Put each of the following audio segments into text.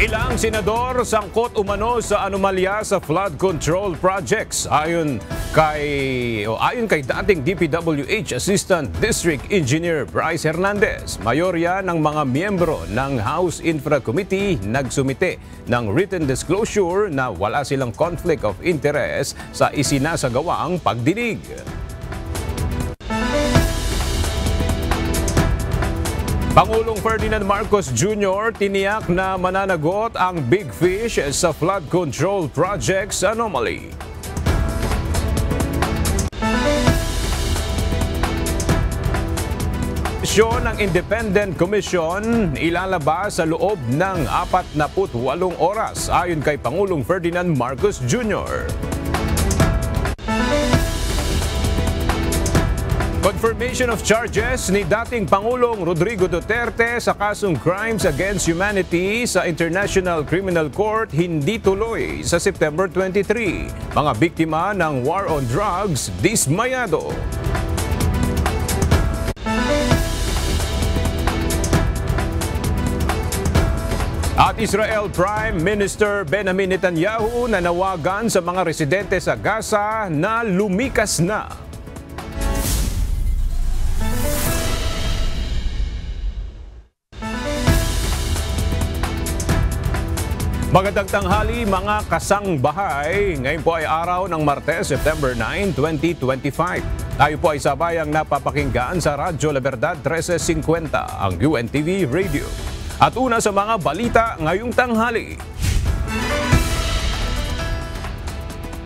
Ilang senador sangkot umano sa anomalya sa flood control projects. Ayon kay dating DPWH Assistant District Engineer Bryce Hernandez, mayorya ng mga miyembro ng House Infra Committee nagsumite ng written disclosure na wala silang conflict of interest sa isinasagawang pagdinig. Pangulong Ferdinand Marcos Jr. tiniyak na mananagot ang big fish sa flood control projects anomaly. Ng Independent Commission ilalabas sa loob ng 48 oras ayon kay Pangulong Ferdinand Marcos Jr. Confirmation of charges ni dating Pangulong Rodrigo Duterte sa kasong Crimes Against Humanity sa International Criminal Court hindi tuloy sa September 23. Mga biktima ng war on drugs dismayado. At Israel Prime Minister Benjamin Netanyahu nanawagan sa mga residente sa Gaza na lumikas na. Magandang tanghali mga kasangbahay. Ngayon po ay araw ng Martes, September 9, 2025. Tayo po ay sabayang napapakinggan sa Radyo La Verdad 1350, ang UNTV Radio. At una sa mga balita ngayong tanghali.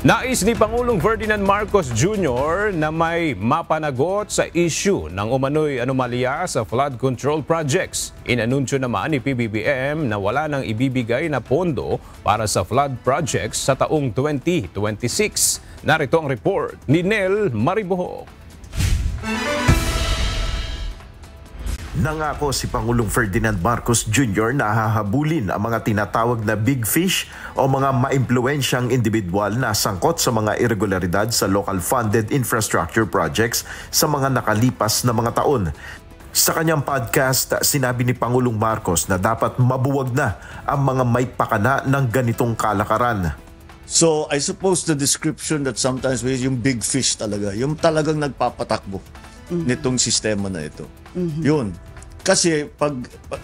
Nais ni Pangulong Ferdinand Marcos Jr. na may mapanagot sa issue ng umano'y anomalya sa flood control projects. Inanunsyo naman ni PBBM na wala nang ibibigay na pondo para sa flood projects sa taong 2026. Narito ang report ni Nel Maribohok. Nangako si Pangulong Ferdinand Marcos Jr. na hahabulin ang mga tinatawag na big fish o mga maimpluwensyang individual na sangkot sa mga irregularidad sa local funded infrastructure projects sa mga nakalipas na mga taon. Sa kanyang podcast, sinabi ni Pangulong Marcos na dapat mabuwag na ang mga may pakana ng ganitong kalakaran. So I suppose the description that sometimes we use yung big fish talaga, yung talagang nagpapatakbo nitong sistema na ito. Yun. Kasi pag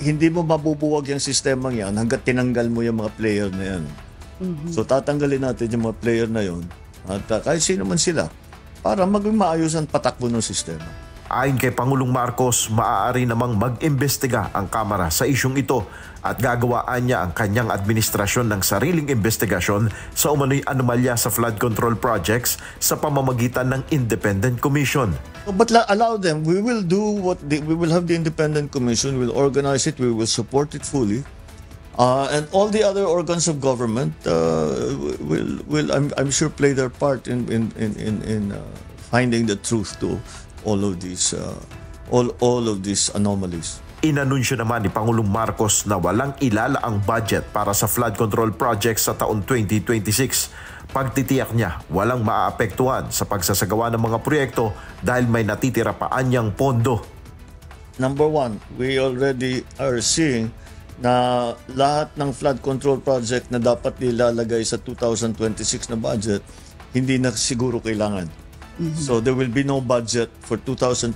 hindi mo mabubuwag yung sistema yan hanggat tinanggal mo yung mga player na yan. So tatanggalin natin yung mga player na yun at kahit sino man sila para maging maayos ang patakbo ng sistema. Ayon kay Pangulong Marcos, maaari namang mag-imbestiga ang Kamara sa isyong ito at gagawaan niya ang kanyang administrasyon ng sariling investigasyon sa umano'y anomalya sa flood control projects sa pamamagitan ng Independent Commission. But allow them. We will do we will have the Independent Commission. We'll organize it. We will support it fully. And all the other organs of government will I'm sure play their part in finding the truth to all of these anomalies. Inanunsyo naman ni Pangulong Marcos na walang ilalaang budget para sa flood control projects sa taon 2026. Pagtitiyak niya, walang maaapektuhan sa pagsasagawa ng mga proyekto dahil may natitira pa anyang pondo. Number one, we already are seeing na lahat ng flood control project na dapat nilalagay sa 2026 na budget, hindi na siguro kailangan. So there will be no budget for 2026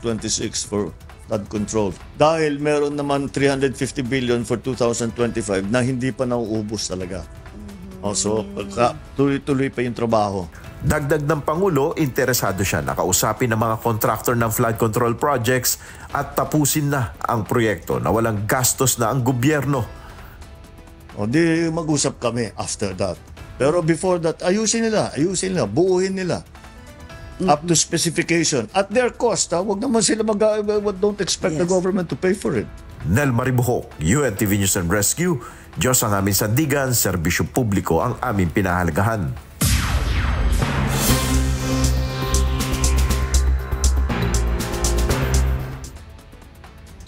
for flood control. Dahil meron naman 350 billion for 2025 na hindi pa nauubos talaga. So tuloy-tuloy pa yung trabaho. Dagdag ng Pangulo, interesado siya na kausapin ng mga contractor ng flood control projects at tapusin na ang proyekto na walang gastos na ang gobyerno. O di mag-usap kami after that. Pero before that, ayusin nila, buuhin nila. Up to specification. At their cost, wag naman sila don't expect the government to pay for it. Nel Maribohok, UNTV News and Rescue. Diyos ang aming sandigan, serbisyo publiko ang aming pinahalagahan.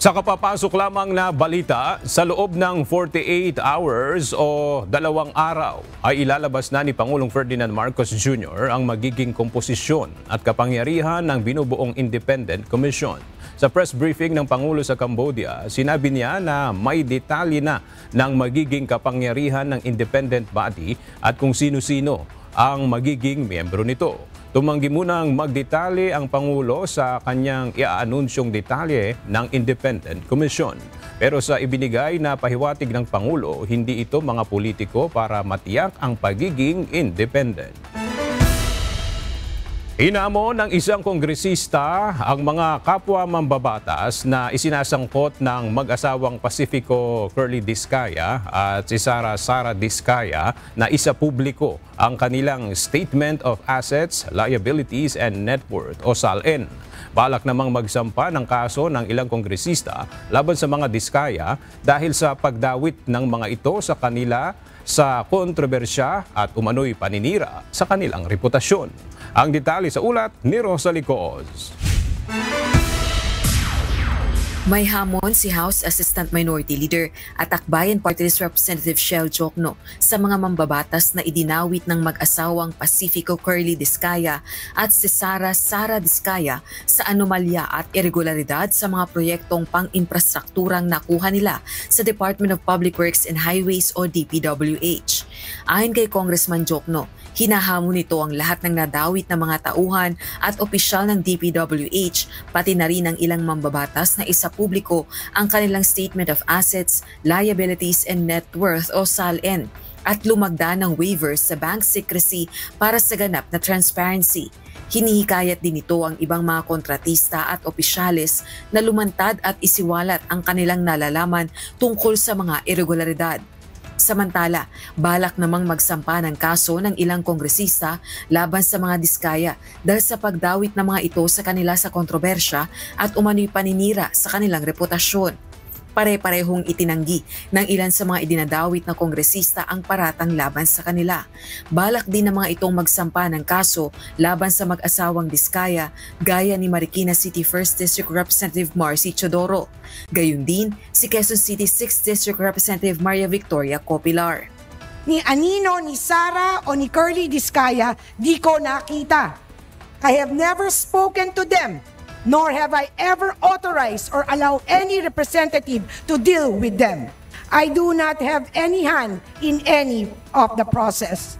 Sa kapapasok lamang na balita, sa loob ng 48 hours o 2 araw ay ilalabas na ni Pangulong Ferdinand Marcos Jr. ang magiging komposisyon at kapangyarihan ng binubuong Independent Commission. Sa press briefing ng Pangulo sa Cambodia, sinabi niya na may detalye na ng magiging kapangyarihan ng independent body at kung sino-sino ang magiging miyembro nito. Tumanggi munang magdetalye ang Pangulo sa kanyang iaanunsyong detalye ng Independent Commission. Pero sa ibinigay na pahiwatig ng Pangulo, hindi ito mga politiko para matiyak ang pagiging independent. Hinamon ng isang kongresista ang mga kapwa mambabatas na isinasangkot ng mag-asawang Pacifico Curly Discaya at si Sara Discaya na isa publiko ang kanilang Statement of Assets, Liabilities and Net Worth o SALN. Balak namang magsampa ng kaso ng ilang kongresista laban sa mga Discaya dahil sa pagdawit ng mga ito sa kanila sa kontrobersya at umano'y paninira sa kanilang reputasyon. Ang detalye sa ulat ni Rosalie Coz. May hamon si House Assistant Minority Leader at Akbayan Party List Representative Shell Jokno sa mga mambabatas na idinawit ng mag-asawang Pacifico Curly Discaya at si Sara Discaya sa anomalya at irregularidad sa mga proyektong pang-infrastrukturang nakuha nila sa Department of Public Works and Highways o DPWH. Ayon kay Congressman Jokno, hinahamon nito ang lahat ng nadawit na mga tauhan at opisyal ng DPWH, pati na rin ang ilang mambabatas na isa publiko ang kanilang Statement of Assets, Liabilities and Net Worth o SALN at lumagda ng waivers sa bank secrecy para sa ganap na transparency. Hinihikayat din ito ang ibang mga kontratista at opisyales na lumantad at isiwalat ang kanilang nalalaman tungkol sa mga irregularidad. Samantala, balak namang magsampa ng kaso ng ilang kongresista laban sa mga Discaya dahil sa pagdawit ng mga ito sa kanila sa kontrobersya at umano'y paninira sa kanilang reputasyon. Pare-parehong itinanggi ng ilan sa mga idinadawit na kongresista ang paratang laban sa kanila. Balak din ng mga itong magsampa ng kaso laban sa mag-asawang Discaya gaya ni Marikina City 1st District Representative Marcy Chodoro. Gayun din si Quezon City 6th District Representative Maria Victoria Copilar. Ni Anino, ni Sara o ni Curly Discaya, di ko nakita. I have never spoken to them, nor have I ever authorized or allowed any representative to deal with them. I do not have any hand in any of the process.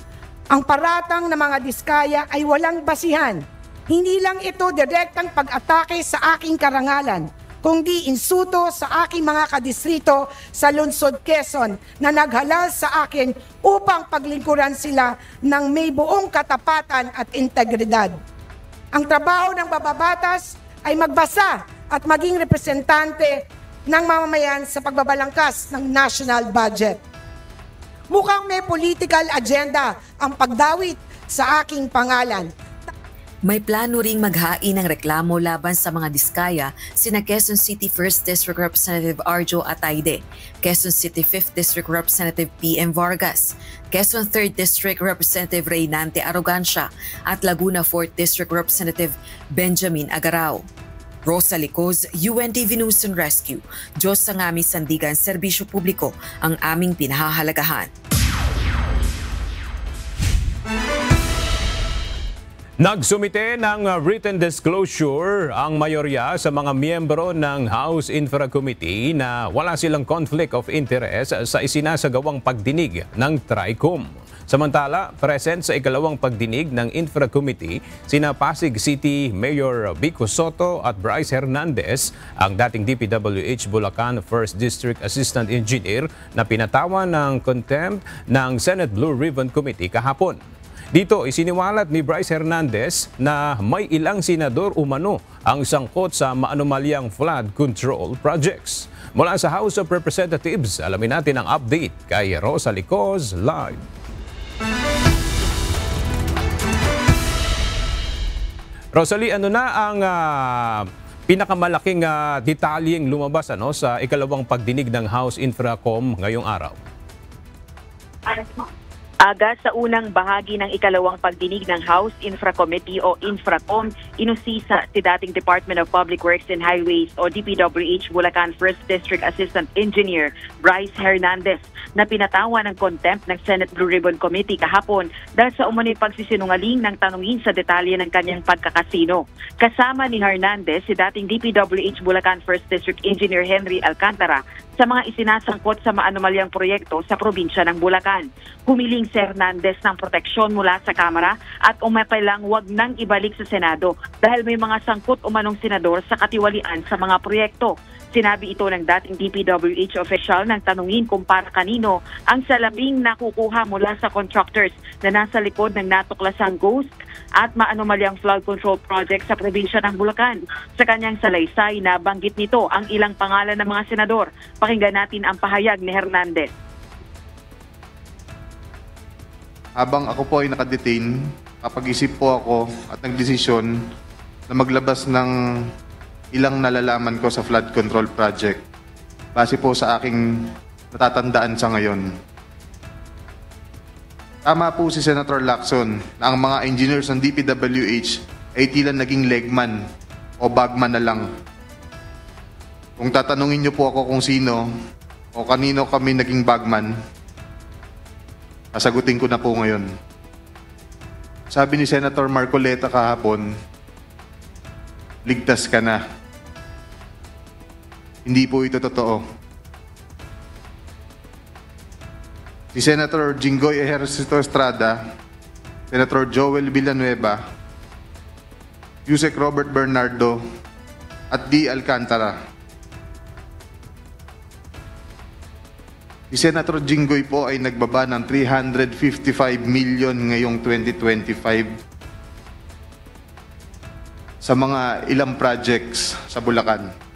Ang paratang ng mga Discaya ay walang basihan. Hindi lang ito direktang pag-atake sa aking karangalan, kundi insulto sa aking mga kadistrito sa Lungsod Quezon na naghalal sa akin upang paglingkuran sila ng may buong katapatan at integridad. Ang trabaho ng mababatas ay magbasa at maging representante ng mamamayan sa pagbabalangkas ng national budget. Mukhang may political agenda ang pagdawit sa aking pangalan. May plano ring maghain ng reklamo laban sa mga Discaya sina Quezon City 1st District Representative Arjo Atayde, Quezon City 5th District Representative PM Vargas, Quezon 3rd District Representative Reynante Arrogancia at Laguna 4th District Representative Benjamin Agarao. Rosalie Coz, UNTV News and Rescue. Diyos sa aming sandigan, serbisyo publiko ang aming pinahahalagahan. Nagsumite ng written disclosure ang mayorya sa mga miyembro ng House Infra Committee na wala silang conflict of interest sa isinasagawang pagdinig ng TRICOM. Samantala, present sa ikalawang pagdinig ng Infra Committee, sina Pasig City Mayor Vico Soto at Bryce Hernandez, ang dating DPWH Bulacan 1st District Assistant Engineer na pinatawan ng contempt ng Senate Blue Ribbon Committee kahapon. Dito, isiniwalat ni Bryce Hernandez na may ilang senador umano ang sangkot sa maanomalyang flood control projects. Mula sa House of Representatives, alamin natin ang update kay Rosalie Coz live. Rosalie, ano na ang pinakamalaking detalyeng lumabas sa ikalawang pagdinig ng House Infracom ngayong araw? Aga sa unang bahagi ng ikalawang pagdinig ng House Infra Committee o Infracom, inusisa si dating Department of Public Works and Highways o DPWH Bulacan 1st District Assistant Engineer Bryce Hernandez na pinatawa ng contempt ng Senate Blue Ribbon Committee kahapon dahil sa umano'y pagsisinungaling ng tanungin sa detalye ng kanyang pagkakasino. Kasama ni Hernandez si dating DPWH Bulacan 1st District Engineer Henry Alcantara sa mga isinasangkot sa maanomalyang proyekto sa probinsya ng Bulacan. Humiling si Hernandez ng proteksyon mula sa Kamara at umapilang wag nang ibalik sa Senado dahil may mga sangkot umanong senador sa katiwalian sa mga proyekto. Sinabi ito ng dating DPWH official nang tanungin kung para kanino ang salabing nakukuha mula sa contractors na nasa likod ng natuklasang ghost at maanomalyang flood control project sa probinsya ng Bulacan. Sa kanyang salaysay, nabanggit nito ang ilang pangalan ng mga senador. Pakinggan natin ang pahayag ni Hernandez. Habang ako po ay nakadetain, kapag-isip po ako at nagdesisyon na maglabas ng ilang nalalaman ko sa flood control project base po sa aking natatandaan sa ngayon. Tama po si Senator Lacson na ang mga engineers ng DPWH ay tila naging legman o bagman na lang. Kung tatanungin niyo po ako kung sino o kanino kami naging bagman, sasagutin ko na po ngayon. Sabi ni Senator Marcoleta kahapon, ligtas ka na. Hindi po ito totoo. Si Senator Jinggoy Ejercito Estrada, Senator Joel Villanueva, Yusek Robert Bernardo, at D. Alcantara. Si Senator Jinggoy po ay nagbaba ng 355 million ngayong 2025 sa mga ilang projects sa Bulacan.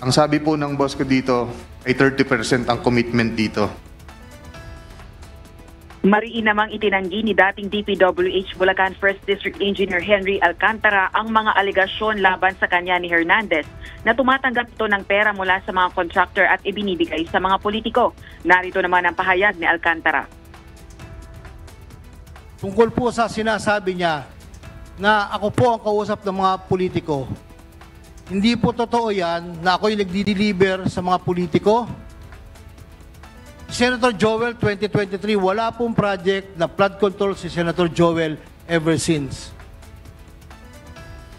Ang sabi po ng boss ko dito ay 30% ang commitment dito. Mariin namang itinanggi ni dating DPWH Bulacan 1st District Engineer Henry Alcantara ang mga alegasyon laban sa kanya ni Hernandez na tumatanggap ito ng pera mula sa mga contractor at ibinibigay sa mga politiko. Narito naman ang pahayag ni Alcantara. Tungkol po sa sinasabi niya na ako po ang kausap ng mga politiko, hindi po totoo yan na ako'y nagdi-deliver sa mga politiko. Senator Joel 2023, wala pong project na flood control si Senator Joel ever since.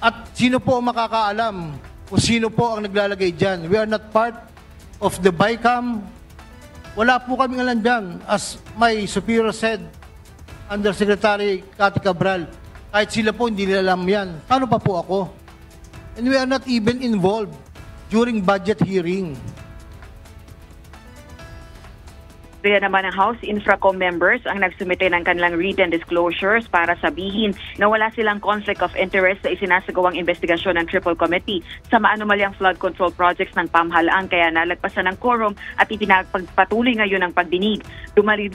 At sino po ang makakaalam kung sino po ang naglalagay dyan? We are not part of the BICAM. Wala po kaming alam dyan. As my superior said, Undersecretary Cathy Cabral, kahit sila po hindi nila alam yan. Paano pa po ako? And we are not even involved during budget hearing. Kaya naman ang House Infracom members ang nagsumite ng kanilang written disclosures para sabihin na wala silang conflict of interest sa isinasagawang investigasyon ng Triple Committee sa maanomalyang flood control projects ng pamahalaan kaya nalagpasan ng quorum at ipinagpatuloy ngayon ang pagdinig.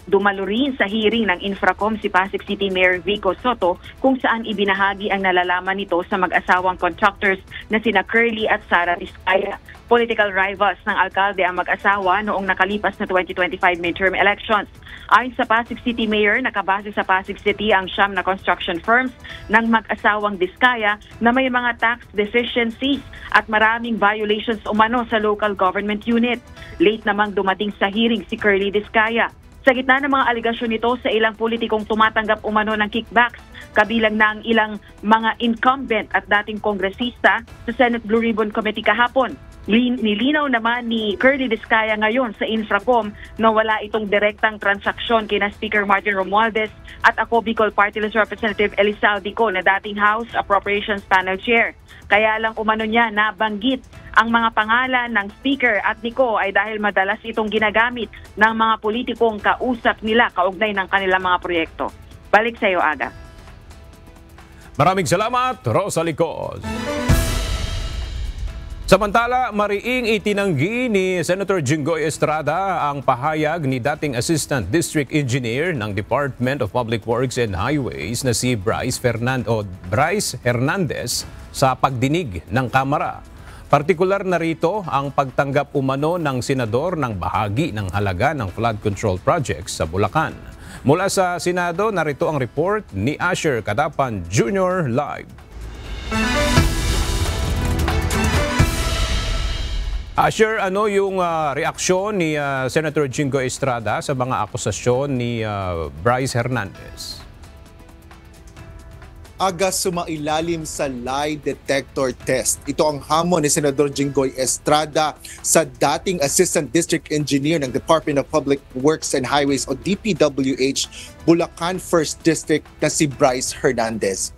Dumalo rin sa hearing ng Infracom si Pasig City Mayor Vico Soto kung saan ibinahagi ang nalalaman nito sa mag-asawang contractors na sina Curly at Sara Vizcaya. Political rivals ng alkalde ang mag-asawa noong nakalipas na 2025 midterm elections. Ayon sa Pasig City Mayor, nakabase sa Pasig City ang siyam na construction firms ng mag-asawang Vizcaya na may mga tax deficiencies at maraming violations umano sa local government unit. Late namang dumating sa hearing si Curly Vizcaya. Sa gitna ng mga aligasyon nito sa ilang politikong tumatanggap umano ng kickbacks, kabilang na ang ilang mga incumbent at dating kongresista sa Senate Blue Ribbon Committee kahapon. Nilinaw naman ni Curly Vizcaya ngayon sa Infracom na wala itong direktang transaksyon kina Speaker Martin Romualdez at ako Bicol Party List Representative Elizalde Co na dating House Appropriations Panel Chair. Kaya lang umano niya nabanggit ang mga pangalan ng Speaker at Nico ay dahil madalas itong ginagamit ng mga politikong kausap nila kaugnay ng kanilang mga proyekto. Balik sa iyo, Aga. Maraming salamat, Rosalie Cos. Samantala, mariing itinanggi ni Senator Jinggoy Estrada ang pahayag ni dating Assistant District Engineer ng Department of Public Works and Highways na si Bryce Hernandez sa pagdinig ng Kamara. Partikular na rito ang pagtanggap umano ng senador ng bahagi ng halaga ng flood control projects sa Bulacan. Mula sa Senado, narito ang report ni Asher Cadapan Jr. live. Asher, ano yung reaksyon ni Senator Jinggoy Estrada sa mga akusasyon ni Bryce Hernandez? Aga sumailalim sa lie detector test. Ito ang hamon ni Senador Jinggoy Estrada sa dating Assistant District Engineer ng Department of Public Works and Highways o DPWH, Bulacan 1st District na si Bryce Hernandez.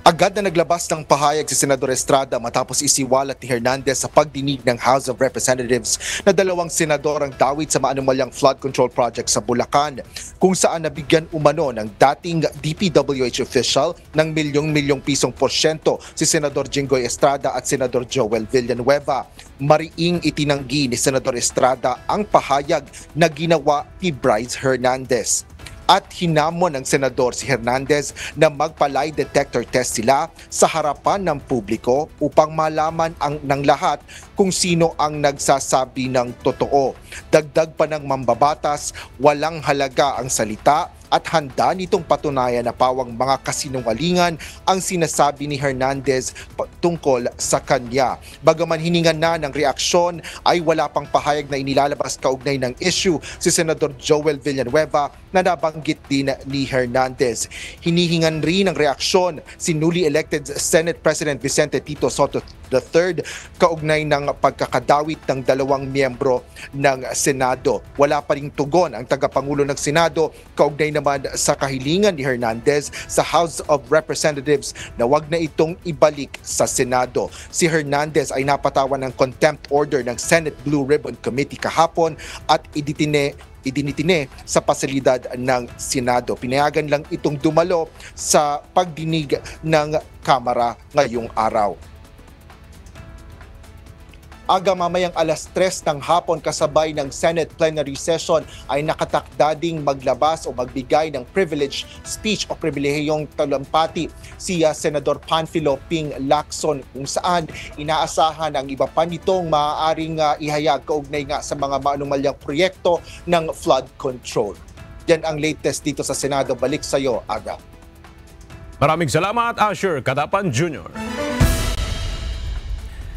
Agad na naglabas ng pahayag si Senador Estrada matapos isiwalat ni Hernandez sa pagdinig ng House of Representatives na 2 senador ang dawit sa maanumalyang flood control project sa Bulacan, kung saan nabigyan umano ng dating DPWH official ng milyong-milyong pisong porsyento si Senador Jinggoy Estrada at Senador Joel Villanueva. Mariing itinanggi ni Senador Estrada ang pahayag na ginawa ni Bryce Hernandez. At hinamon ng senador si Hernandez na magpa-lie detector test sila sa harapan ng publiko upang malaman ng lahat kung sino ang nagsasabi ng totoo. Dagdag pa ng mambabatas, walang halaga ang salita at handa nitong patunayan na pawang mga kasinungalingan ang sinasabi ni Hernandez tungkol sa kanya. Bagaman hiningan na ng reaksyon, ay wala pang pahayag na inilalabas kaugnay ng issue si Senador Joel Villanueva na nabanggit din ni Hernandez. Hinihingan rin ng reaksyon si newly elected Senate President Vicente Tito Soto III kaugnay ng pagkakadawit ng 2 miyembro ng Senado. Wala pa ring tugon ang tagapangulo ng Senado kaugnay naman sa kahilingan ni Hernandez sa House of Representatives na wag na itong ibalik sa Senado. Si Hernandez ay napatawan ng contempt order ng Senate Blue Ribbon Committee kahapon at idinitine sa pasilidad ng Senado. Pinayagan lang itong dumalo sa pagdinig ng Kamara ngayong araw. Aga mamayang 3:00 ng hapon kasabay ng Senate plenary session ay nakatakda ding maglabas o magbigay ng privilege speech o pribilehiyong talampati si Senador Panfilo Ping Lacson, kung saan inaasahan ang iba pa nitong maaaring ihayag kaugnay nga sa mga maanumalyang proyekto ng flood control. Yan ang latest dito sa Senado. Balik sa iyo, Aga. Maraming salamat, Asher Cadapan Jr.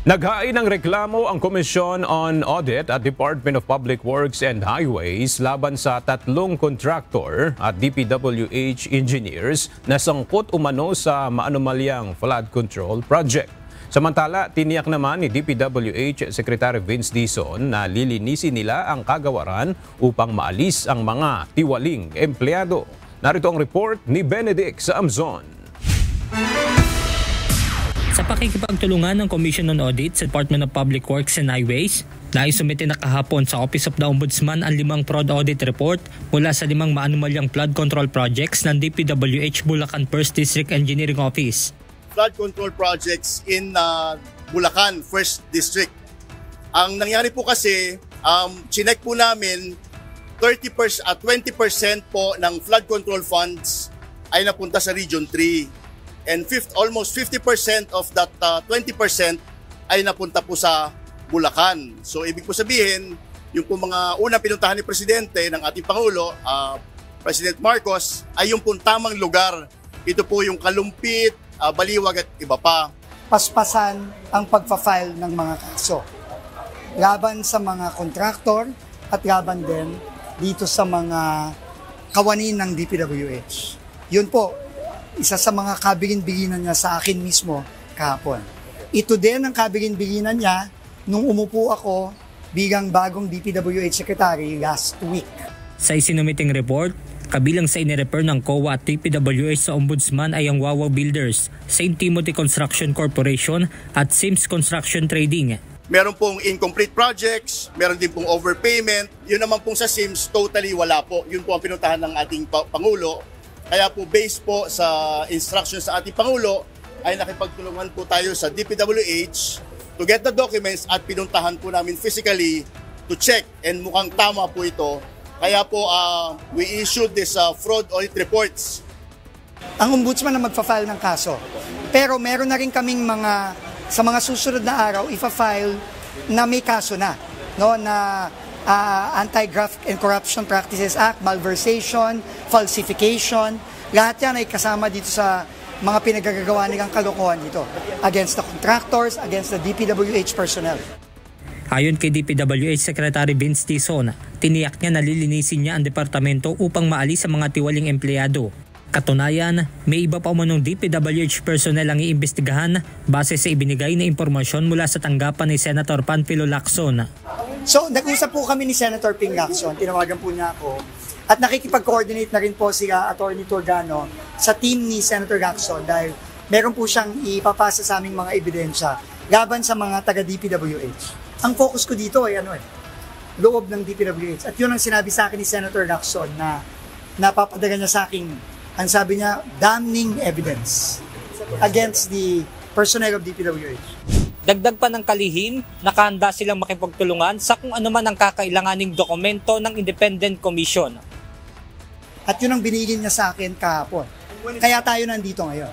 Naghain ng reklamo ang Commission on Audit at Department of Public Works and Highways laban sa 3 kontraktor at DPWH engineers na sangkot umano sa maanumalyang flood control project. Samantala, tiniyak naman ni DPWH Secretary Vince Dizon na lilinisin nila ang kagawaran upang maalis ang mga tiwaling empleyado. Narito ang report ni Benedict sa Amzon. Sa pakikipagtulungan ng Commission on Audit sa Department of Public Works and Highways, naisumite na kahapon sa Office of the Ombudsman ang 5 fraud audit report mula sa 5 maanumalyang flood control projects ng DPWH Bulacan 1st District Engineering Office. Flood control projects in Bulacan 1st District. Ang nangyari po kasi, chinek po namin 20% po ng flood control funds ay napunta sa Region 3. And almost 50% of that 20% ay napunta po sa Bulacan. So ibig po sabihin, yung po mga unang pinuntahan ni Presidente ng ating Pangulo, President Marcos, ay yung pong tamang lugar. Ito po yung Kalumpit, Baliwag at iba pa. Paspasan ang pagpa-file ng mga kaso laban sa mga kontraktor at laban din dito sa mga kawani ng DPWH. Yun po, isa sa mga kabigin-biginan niya sa akin mismo kahapon. Ito din ang kabigin-biginan niya nung umupo ako bilang bagong DPWH Secretary last week. Sa isinumiting report, kabilang sa inirefer ng COA at DPWH sa Ombudsman ay ang Wawa Builders, St. Timothy Construction Corporation at Sims Construction Trading. Meron pong incomplete projects, meron din pong overpayment. Yun naman pong sa Sims, totally wala po. Yun po ang pinuntahan ng ating Pangulo. Kaya po based po sa instructions sa ating Pangulo ay nakipagtulungan po tayo sa DPWH to get the documents at pinuntahan po namin physically to check, and mukhang tama po ito. Kaya po we issued this fraud audit reports. Ang ombudsman na magfa-file ng kaso. Pero meron na rin kaming sa mga susunod na araw ifa-file na may kaso na, no, na Anti-Graft and Corruption Practices Act, malversation, falsification, lahat yan ay kasama dito sa mga pinagagagawa nilang kalokohan dito against the contractors, against the DPWH personnel. Ayon kay DPWH Secretary Vince Tizon, tiniyak niya na lilinisin niya ang departamento upang maalis sa mga tiwaling empleyado. Katunayan, may iba pa umanong DPWH personnel ang iimbestigahan base sa ibinigay na impormasyon mula sa tanggapan ni Senator Panfilo Lacson. So, nag-usap po kami ni Senator Ping Lacson, tinawagan po niya ako, at nakikipag-coordinate na rin po si Atty. Torgano sa team ni Senator Lacson dahil meron po siyang ipapasa sa aming mga ebidensya laban sa mga taga-DPWH. Ang focus ko dito ay loob ng DPWH. At yun ang sinabi sa akin ni Senator Lacson na napapadala niya sa akin, ang sabi niya, damning evidence against the personnel of DPWH. Dagdag pa ng kalihim, nakahanda silang makipagtulungan sa kung ano man ang kakailanganing dokumento ng Independent Commission. At yun ang binigyan niya sa akin kahapon. Kaya tayo nandito ngayon.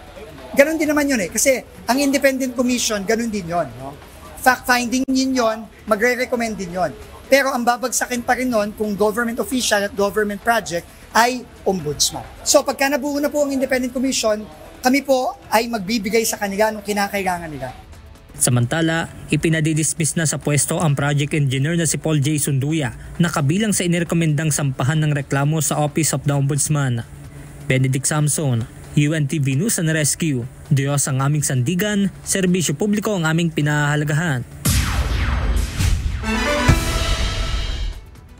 Ganon din naman yun kasi ang Independent Commission, ganon din yun. No? Fact-finding din yun, magre-recommend din yun. Pero ang babagsakin pa rin nun kung government official at government project ay ombudsman. So pagka nabuo na po ang Independent Commission, kami po ay magbibigay sa kanila nung kinakailangan nila. Samantala, ipinadidismiss na sa pwesto ang project engineer na si Paul J. Sunduya na kabilang sa inirekomendang sampahan ng reklamo sa Office of the Ombudsman. Benedict Samson, UNTV News and Rescue. Diyos ang aming sandigan, serbisyo publiko ang aming pinahahalagahan.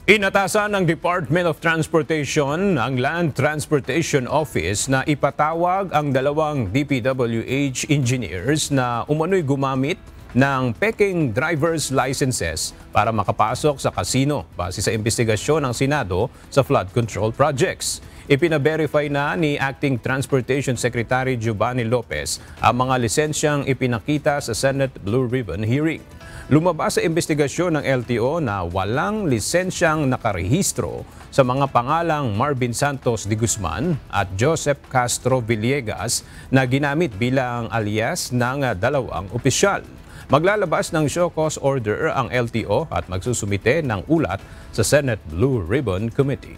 Inatasan ng Department of Transportation ang Land Transportation Office na ipatawag ang dalawang DPWH engineers na umano'y gumamit ng peking driver's licenses para makapasok sa casino base sa investigasyon ng Senado sa flood control projects. Ipina-verify na ni Acting Transportation Secretary Giovanni Lopez ang mga lisensyang ipinakita sa Senate Blue Ribbon hearing. Lumabas sa investigasyon ng LTO na walang lisensyang nakarehistro sa mga pangalang Marvin Santos de Guzman at Joseph Castro Villegas na ginamit bilang alias ng dalawang opisyal. Maglalabas ng show cause order ang LTO at magsusumite ng ulat sa Senate Blue Ribbon Committee.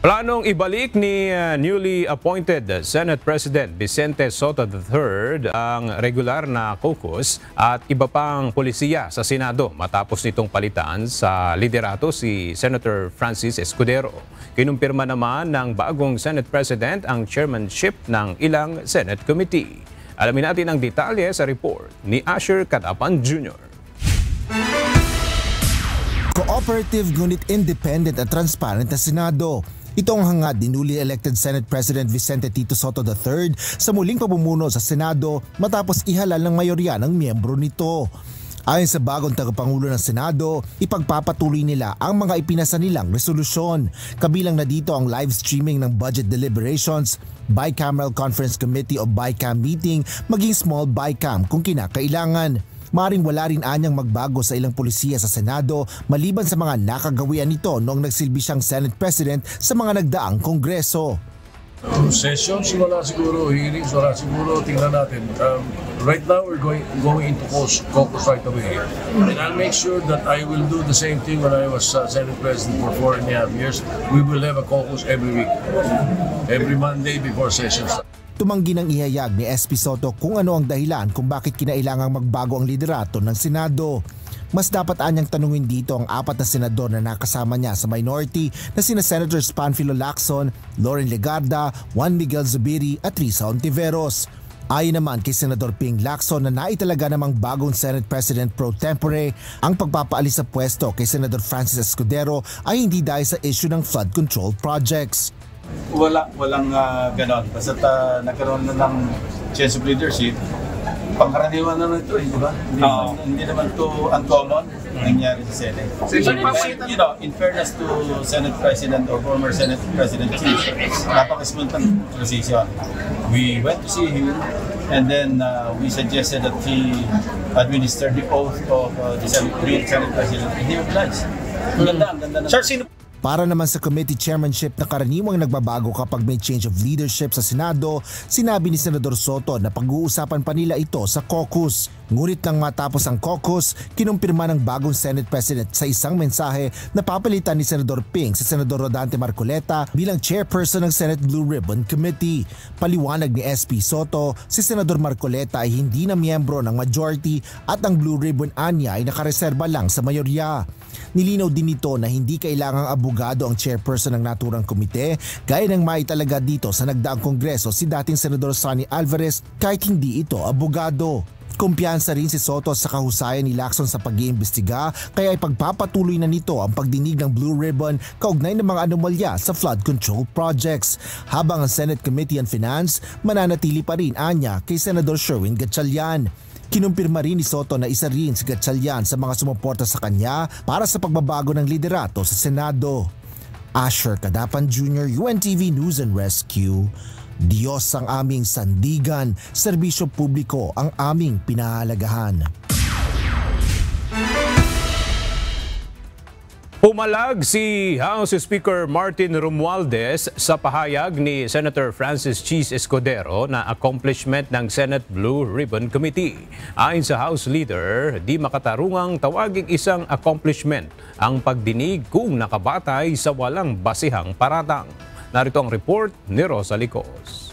Planong ibalik ni newly appointed Senate President Vicente Sotto III ang regular na caucus at iba pang polisiya sa Senado matapos nitong palitan sa liderato si Senator Francis Escudero. Kinumpirma naman ng bagong Senate President ang chairmanship ng ilang Senate Committee. Alamin natin ang detalye sa report ni Asher Cadapan Jr. Cooperative ngunit independent at transparent na Senado. Ito ang hangad ni newly elected Senate President Vicente Tito Sotto III sa muling pamumuno sa Senado matapos ihalal ng mayorya ng miyembro nito. Ayon sa bagong tagapangulo ng Senado, ipagpapatuloy nila ang mga ipinasa nilang resolusyon. Kabilang na dito ang live streaming ng budget deliberations, bicameral conference committee o BICAM meeting, maging small BICAM kung kinakailangan. Maring wala rin anyang magbago sa ilang polisiya sa Senado maliban sa mga nakagawian nito noong nagsilbi siyang Senate President sa mga nagdaang Kongreso. Sessions, wala siguro. Hearings, wala siguro. Tingnan natin. Right now, we're going into caucus right away. And I'll make sure that I will do the same thing when I was Senate President for 4.5 years. We will have a caucus every week. Every Monday before sessions. Tumanggi ng ihayag ni SP Sotto kung ano ang dahilan kung bakit kinailangang magbago ang liderato ng Senado. Mas dapat anyang tanungin dito ang apat na senador na nakasama niya sa minority na sina Senators Panfilo Lacson, Loren Legarda, Juan Miguel Zubiri at Risa Ontiveros. Ayon naman kay Senador Ping Lacson na naitalaga namang bagong Senate President pro tempore, ang pagpapaalis sa pwesto kay Senador Francis Escudero ay hindi dahil sa issue ng flood control projects. Walang ganon. Basta nagkaroon na ng change of leadership, pangkaraniwan naman ito, di ba? Hindi naman ito uncommon nangyari sa Senate. In fairness to Senate President or former Senate President Chief, napaka-smooth ng transition. We went to see him and then we suggested that he administer the oath of the Senate President and he obliged. Ang ganda na. Para naman sa committee chairmanship na karaniwang nagbabago kapag may change of leadership sa Senado, sinabi ni Senador Sotto na pag-uusapan pa nila ito sa caucus. Ngunit nang matapos ang caucus, kinumpirma ng bagong Senate President sa isang mensahe na papalitan ni Senador Ping si Senador Rodante Marcoleta bilang chairperson ng Senate Blue Ribbon Committee. Paliwanag ni SP Soto, si Senador Marcoleta ay hindi na miyembro ng majority at ang Blue Ribbon anya ay nakareserba lang sa mayorya. Nilinaw din nito na hindi kailangang abogado ang chairperson ng naturang komite gaya ng maitalaga dito sa nagdaang kongreso si dating Senador Sonny Alvarez kahit hindi ito abogado. Kumpiyansa rin si Soto sa kahusayan ni Lacson sa pag-iimbestiga kaya ipagpapatuloy na nito ang pagdinig ng Blue Ribbon kaugnay ng mga anomalya sa flood control projects. Habang ang Senate Committee on Finance mananatili pa rin anya kay Senador Sherwin Gatchalian. Kinumpirma rin ni Soto na isa rin si Gatchalian sa mga sumuporta sa kanya para sa pagbabago ng liderato sa Senado. Asher Cadapan Jr., UNTV News and Rescue. Diyos ang aming sandigan, serbisyo publiko ang aming pinahalagahan. Pumalag si House Speaker Martin Romualdez sa pahayag ni Senator Francis Cheese Escudero na accomplishment ng Senate Blue Ribbon Committee. Ayon sa House Leader, di makatarungang tawaging isang accomplishment ang pagdinig kung nakabatay sa walang basihang paratang. Narito ang report ni Rosa Licos.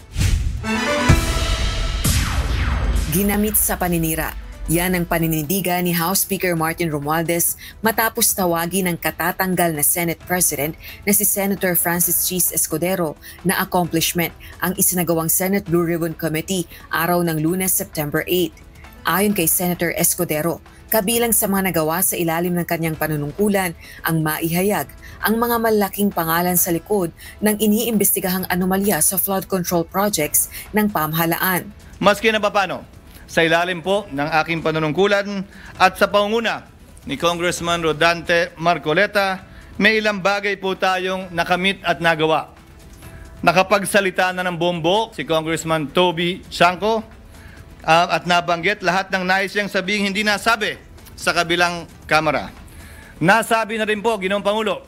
Ginamit sa paninira. Yan ang paninindigan ni House Speaker Martin Romualdez matapos tawagin ng katatanggal na Senate President na si Senator Francis Cheese Escudero na accomplishment ang isinagawang Senate Blue Ribbon Committee araw ng Lunes, September 8. Ayon kay Senator Escudero, kabilang sa mga nagawa sa ilalim ng kanyang panunungkulan ang maihayag ang mga malaking pangalan sa likod ng iniimbestigahang anomalya sa flood control projects ng pamahalaan. Maski na papano, sa ilalim po ng aking panunungkulan at sa pangunguna ni Congressman Rodante Marcoleta, may ilang bagay po tayong nakamit at nagawa. Nakapagsalita na ng bombo si Congressman Toby Shanco at nabanggit lahat ng nais niyang sabihing hindi nasabi sa kabilang kamera. Nasabi na rin po, Ginoong Pangulo,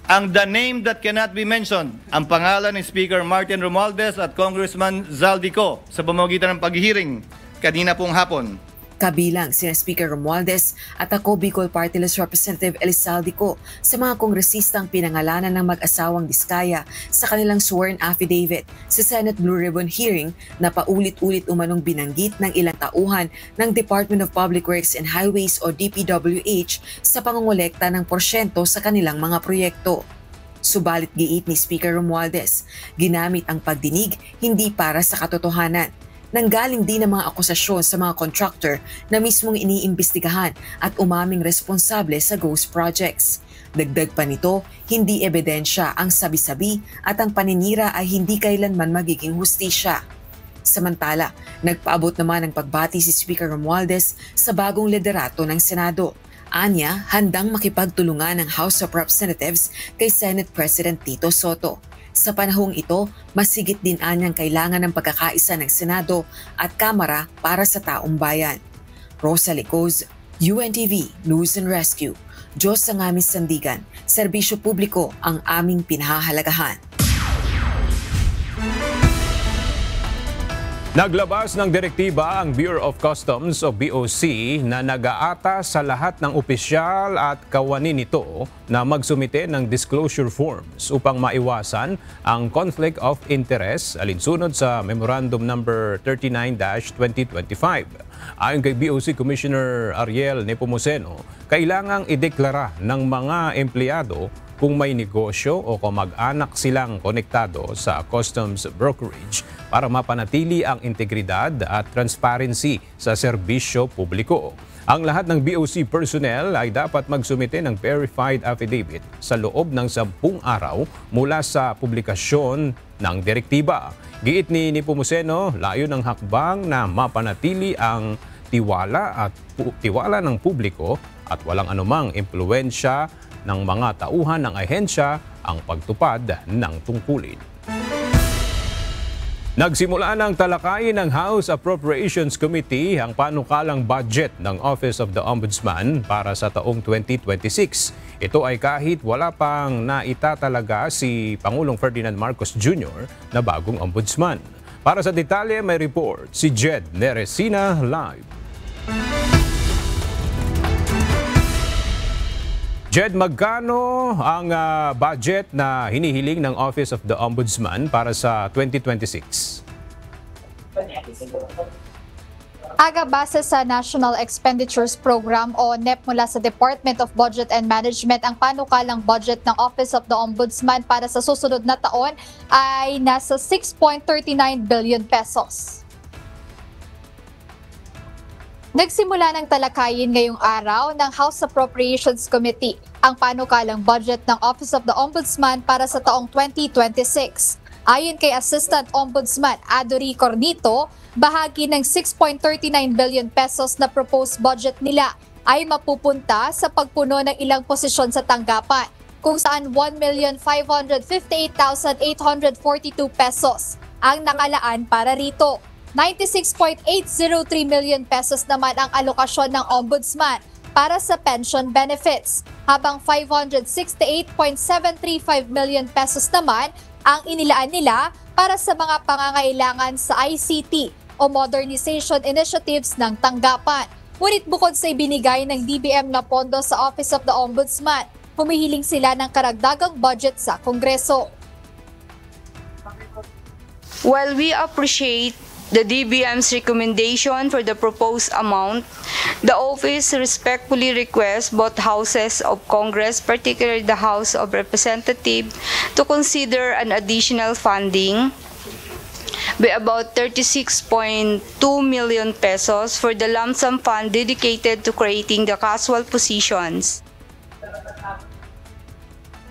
ang the name that cannot be mentioned, ang pangalan ni Speaker Martin Romualdez at Congressman Zaldico sa pamamagitan ng paghihiring kanina pong hapon. Kabilang sina Speaker Romualdez at ako Bicol Party List Representative Elizaldico sa mga kongresistang pinangalanan ng mag-asawang Diskaya sa kanilang sworn affidavit sa Senate Blue Ribbon hearing na paulit-ulit umanong binanggit ng ilang tauhan ng Department of Public Works and Highways o DPWH sa pangongolekta ng porsyento sa kanilang mga proyekto. Subalit giit ni Speaker Romualdez, ginamit ang pagdinig hindi para sa katotohanan. Nanggaling din ang mga akusasyon sa mga contractor na mismong iniimbestigahan at umaming responsable sa ghost projects. Dagdag pa nito, hindi ebidensya ang sabi-sabi at ang paninira ay hindi kailanman magiging hustisya. Samantala, nagpaabot naman ng pagbati si Speaker Romualdez sa bagong liderato ng Senado. Anya, handang makipagtulungan ng House of Representatives kay Senate President Tito Soto. Sa panahong ito, masigit din anyang kailangan ng pagkakaisa ng Senado at Kamara para sa taong bayan. Rosa Licos, UNTV News and Rescue. Diyos ang aming sandigan, serbisyo publiko ang aming pinahahalagahan. Naglabas ng direktiba ang Bureau of Customs o BOC na nag-aata sa lahat ng opisyal at kawani nito na magsumite ng disclosure forms upang maiwasan ang conflict of interest alinsunod sa Memorandum Number 39-2025. Ayon kay BOC Commissioner Ariel Nepomuceno, kailangang ideklara ng mga empleyado kung may negosyo o kamag-anak silang konektado sa customs brokerage para mapanatili ang integridad at transparency sa serbisyo publiko. Ang lahat ng BOC personnel ay dapat magsumite ng verified affidavit sa loob ng 10 araw mula sa publikasyon ng direktiba. Giit ni Nepomuceno, layo ng hakbang na mapanatili ang tiwala ng publiko at walang anumang impluwensya ng mga tauhan ng ahensya ang pagtupad ng tungkulin. Nagsimula ng talakayin ng House Appropriations Committee ang panukalang budget ng Office of the Ombudsman para sa taong 2026. Ito ay kahit wala pang naitatalaga si Pangulong Ferdinand Marcos Jr. na bagong ombudsman. Para sa detalye may report si Jed Neresina live. Jed, magkano ang budget na hinihiling ng Office of the Ombudsman para sa 2026? Aga, base sa National Expenditures Program o NEP mula sa Department of Budget and Management, ang panukalang budget ng Office of the Ombudsman para sa susunod na taon ay nasa 6.39 billion pesos. Nagsimula ng talakayin ngayong araw ng House Appropriations Committee ang panukalang budget ng Office of the Ombudsman para sa taong 2026. Ayon kay Assistant Ombudsman Adory Cornito, bahagi ng 6.39 billion pesos na proposed budget nila ay mapupunta sa pagpuno ng ilang posisyon sa tanggapan, kung saan 1,558,842 pesos ang nakalaan para rito. 96.803 million pesos naman ang alokasyon ng Ombudsman para sa pension benefits, habang 568.735 million pesos naman ang inilaan nila para sa mga pangangailangan sa ICT o modernization initiatives ng tanggapan. Ngunit bukod sa ibinigay ng DBM na pondo sa Office of the Ombudsman, humihiling sila ng karagdagang budget sa Kongreso. While we appreciate the DBM's recommendation for the proposed amount, the office respectfully requests both houses of Congress, particularly the House of Representatives, to consider an additional funding by about 36.2 million pesos for the lump sum fund dedicated to creating the casual positions.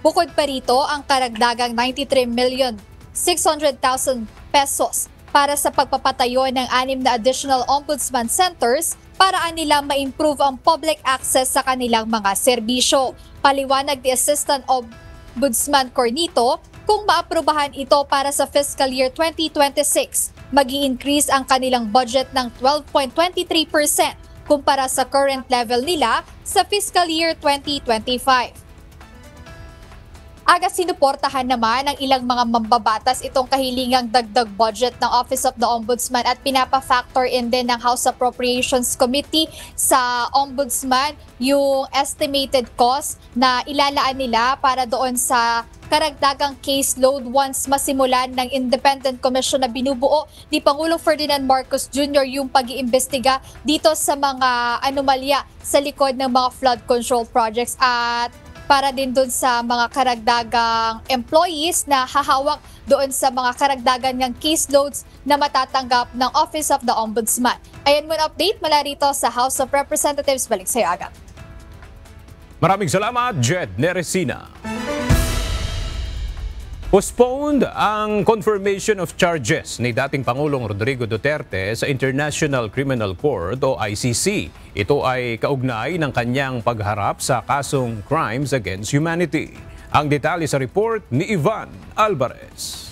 Bukod pa rito, ang karagdagang 93,600,000 pesos para sa pagpapatayo ng 6 na additional ombudsman centers para nila ma-improve ang public access sa kanilang mga serbisyo. Paliwanag ni Assistant Ombudsman Cornito, kung maaprubahan ito para sa fiscal year 2026, mag-i-increase ang kanilang budget ng 12.23% kumpara sa current level nila sa fiscal year 2025. Aga, sinuportahan naman ng ilang mga mambabatas itong kahilingang dagdag budget ng Office of the Ombudsman at pinapa-factor in din ng House Appropriations Committee sa Ombudsman yung estimated cost na ilalaan nila para doon sa karagdagang caseload once masimulan ng independent commission na binubuo ni Pangulong Ferdinand Marcos Jr. yung pag-iimbestiga dito sa mga anomalya sa likod ng mga flood control projects at para din doon sa mga karagdagang employees na hahawak doon sa mga karagdagan ng caseloads na matatanggap ng Office of the Ombudsman. Ayan mo ang update mula rito sa House of Representatives. Balik sa'yo, Aga. Maraming salamat, Jed Neresina. Postponed ang confirmation of charges ni dating Pangulong Rodrigo Duterte sa International Criminal Court o ICC. Ito ay kaugnay ng kanyang pagharap sa kasong Crimes Against Humanity. Ang detalye sa report ni Ivan Alvarez.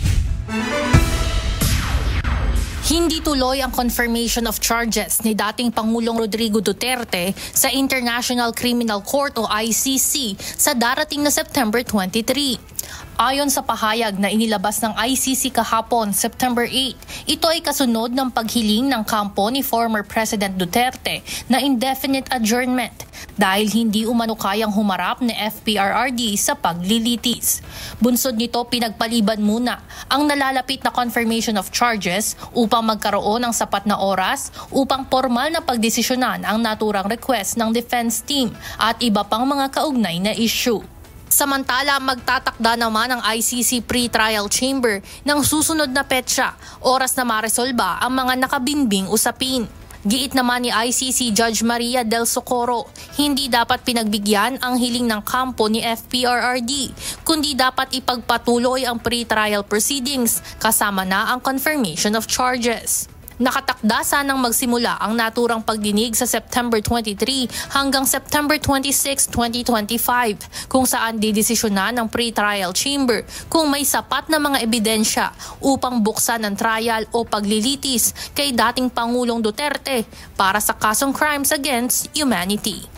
Hindi tuloy ang confirmation of charges ni dating Pangulong Rodrigo Duterte sa International Criminal Court o ICC sa darating na September 23. Ayon sa pahayag na inilabas ng ICC kahapon, September 8, ito ay kasunod ng paghiling ng kampo ni former President Duterte na indefinite adjournment dahil hindi umano kayang humarap ni FPRRD sa paglilitis. Bunsod nito, pinagpaliban muna ang nalalapit na confirmation of charges upang magkaroon ng sapat na oras upang formal na pagdesisyonan ang naturang request ng defense team at iba pang mga kaugnay na issue. Samantala, magtatakda naman ang ICC pre-trial chamber ng susunod na petsa, oras na maresolba ang mga nakabinbing usapin. Giit naman ni ICC Judge Maria del Socorro, hindi dapat pinagbigyan ang hiling ng kampo ni FPRRD, kundi dapat ipagpatuloy ang pre-trial proceedings kasama na ang confirmation of charges. Nakatakda sanang magsimula ang naturang pagdinig sa September 23 hanggang September 26, 2025 kung saan didesisyonan ng pre-trial chamber kung may sapat na mga ebidensya upang buksan ang trial o paglilitis kay dating Pangulong Duterte para sa kasong Crimes Against Humanity.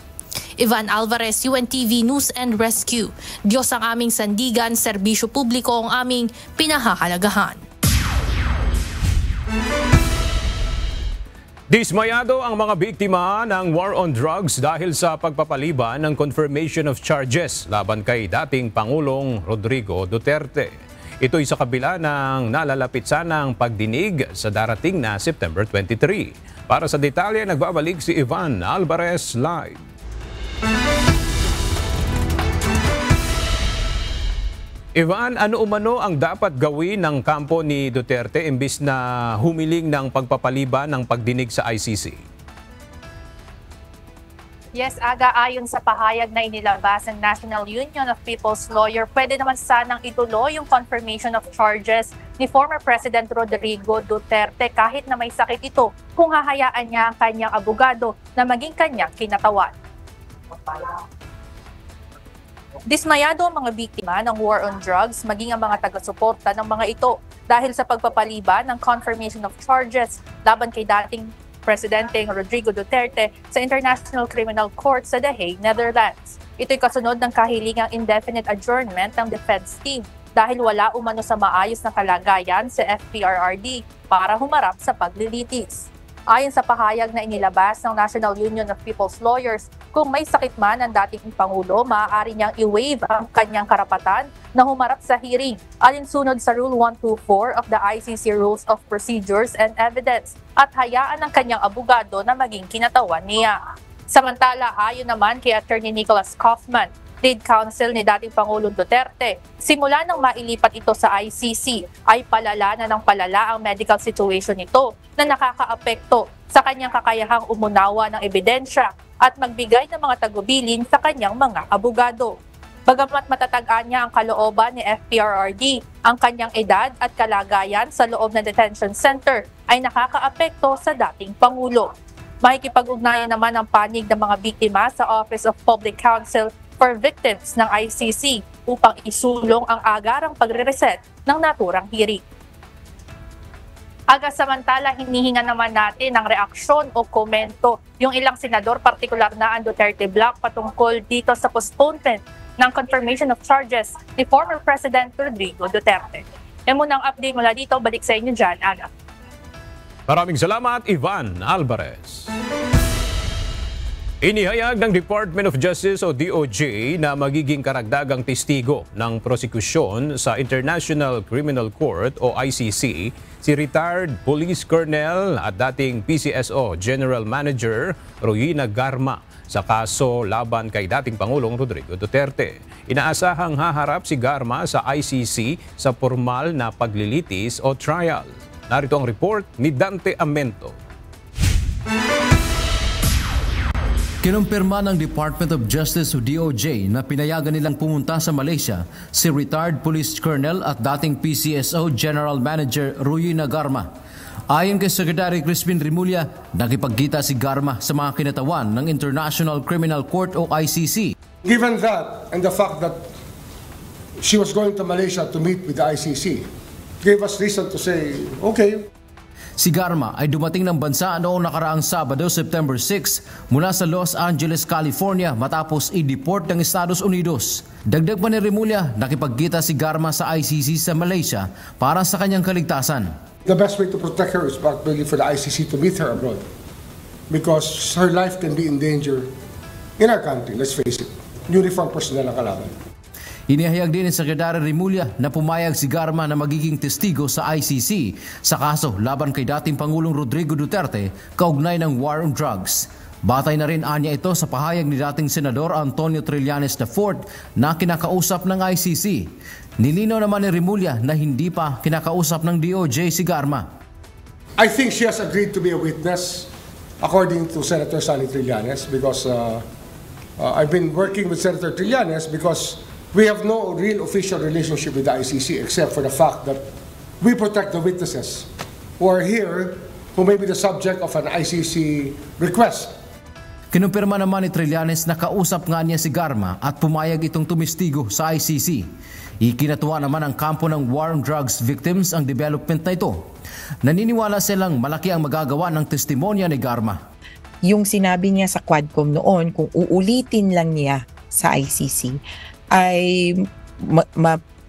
Ivan Alvarez, UNTV News and Rescue. Diyos ang aming sandigan, serbisyo publiko ang aming pinahahalagahan. Dismayado ang mga biktima ng war on drugs dahil sa pagpapaliban ng confirmation of charges laban kay dating Pangulong Rodrigo Duterte. Ito'y sa kabila ng nalalapit sanang pagdinig sa darating na September 23. Para sa detalye, nagbabalik si Ivan Alvarez live. Ivan, ano umano ang dapat gawin ng kampo ni Duterte imbis na humiling ng pagpapaliban ng pagdinig sa ICC? Yes, Aga, ayon sa pahayag na inilabas ng National Union of People's Lawyer, pwede naman sanang ituloy yung confirmation of charges ni former President Rodrigo Duterte kahit na may sakit ito kung hahayaan niya ang kanyang abogado na maging kanyang kinatawan. Dismayado ang mga biktima ng war on drugs maging ang mga taga-suporta ng mga ito dahil sa pagpapaliban ng confirmation of charges laban kay dating Presidenteng Rodrigo Duterte sa International Criminal Court sa The Hague, Netherlands. Ito'y kasunod ng kahilingang indefinite adjournment ng defense team dahil wala umano sa maayos na kalagayan sa FPRRD para humarap sa paglilitis. Ayon sa pahayag na inilabas ng National Union of People's Lawyers, kung may sakit man ang dating Pangulo, maaari niyang i-waive ang kanyang karapatan na humarap sa hearing alinsunod sa Rule 124 of the ICC Rules of Procedures and Evidence at hayaan ang kanyang abogado na maging kinatawan niya. Samantala, ayon naman kay Attorney Nicholas Kaufman, lead counsel ni dating Pangulong Duterte, simula nang mailipat ito sa ICC ay palala na ng palala ang medical situation nito na nakakaapekto sa kanyang kakayahang umunawa ng ebidensya at magbigay ng mga tagubilin sa kanyang mga abogado. Bagamat matatagaan niya ang kalooban ni FPRRD, ang kanyang edad at kalagayan sa loob ng detention center ay nakakaapekto sa dating Pangulo. Makikipag-ugnayan naman ang panig ng mga biktima sa Office of Public Counsel for Victims ng ICC upang isulong ang agarang pagre-reset ng naturang hearing. Aga, samantala, hinihinga naman natin ng reaksyon o komento yung ilang senador, partikular na ang Duterte Bloc, patungkol dito sa postponement ng confirmation of charges ni former President Rodrigo Duterte. Yan muna ang update mula dito. Balik sa inyo dyan, Aga. Maraming salamat, Ivan Alvarez. Inihayag ng Department of Justice o DOJ na magiging karagdagang testigo ng prosekusyon sa International Criminal Court o ICC si retired Police Colonel at dating PCSO General Manager Ruyina Garma sa kaso laban kay dating Pangulong Rodrigo Duterte. Inaasahang haharap si Garma sa ICC sa formal na paglilitis o trial. Narito ang report ni Dante Amento. Kinumpirma ng Department of Justice o DOJ na pinayagan nilang pumunta sa Malaysia si retired Police Colonel at dating PCSO General Manager Ruyina Garma. Ayon kay Secretary Crispin Rimulya, nakipagkita si Garma sa mga kinatawan ng International Criminal Court o ICC. Given that and the fact that she was going to Malaysia to meet with the ICC, gave us reason to say, okay. Si Garma ay dumating ng bansa noong nakaraang Sabado, September 6 mula sa Los Angeles, California matapos i-deport ng Estados Unidos. Dagdag pa ni Rimulya, nakipagkita si Garma sa ICC sa Malaysia para sa kanyang kaligtasan. The best way to protect her is probably for the ICC to meet her abroad because her life can be in danger in our country, let's face it. Uniform personnel ang kalaban. Inihayag din ni Secretary Rimulya na pumayag si Garma na magiging testigo sa ICC sa kaso laban kay dating Pangulong Rodrigo Duterte kaugnay ng war on drugs. Batay na rin anya ito sa pahayag ni dating Senador Antonio Trillanes IV na kinakausap ng ICC. Nilinaw naman ni Rimulya na hindi pa kinakausap ng DOJ si Garma. I think she has agreed to be a witness according to Senator Sally Trillanes because I've been working with Senator Trillanes because we have no real official relationship with the ICC except for the fact that we protect the witnesses who are here who may be the subject of an ICC request. Kinumpirma naman ni Trillanes na kausap nga niya si Garma at pumayag itong tumistigo sa ICC. Ikinatuwa naman ang kampo ng war on drugs victims ang development na ito. Naniniwala silang malaki ang magagawa ng testimonya ni Garma. Yung sinabi niya sa Quadcom noon, kung uulitin lang niya sa ICC, ay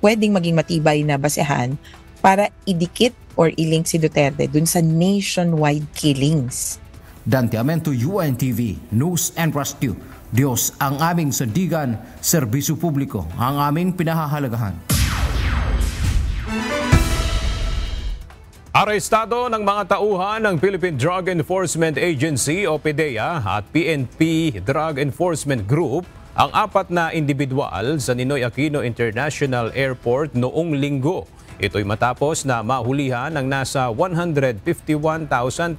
pwedeng maging matibay na basehan para idikit or ilink si Duterte dun sa nationwide killings Dante Amento, UNTV, News and Rescue. Diyos ang aming sandigan, serbisyo publiko ang aming pinahahalagahan. Arestado ng mga tauhan ng Philippine Drug Enforcement Agency o PDEA at PNP Drug Enforcement Group ang 4 na individual sa Ninoy Aquino International Airport noong linggo. Ito'y matapos na mahulihan ng nasa 151,334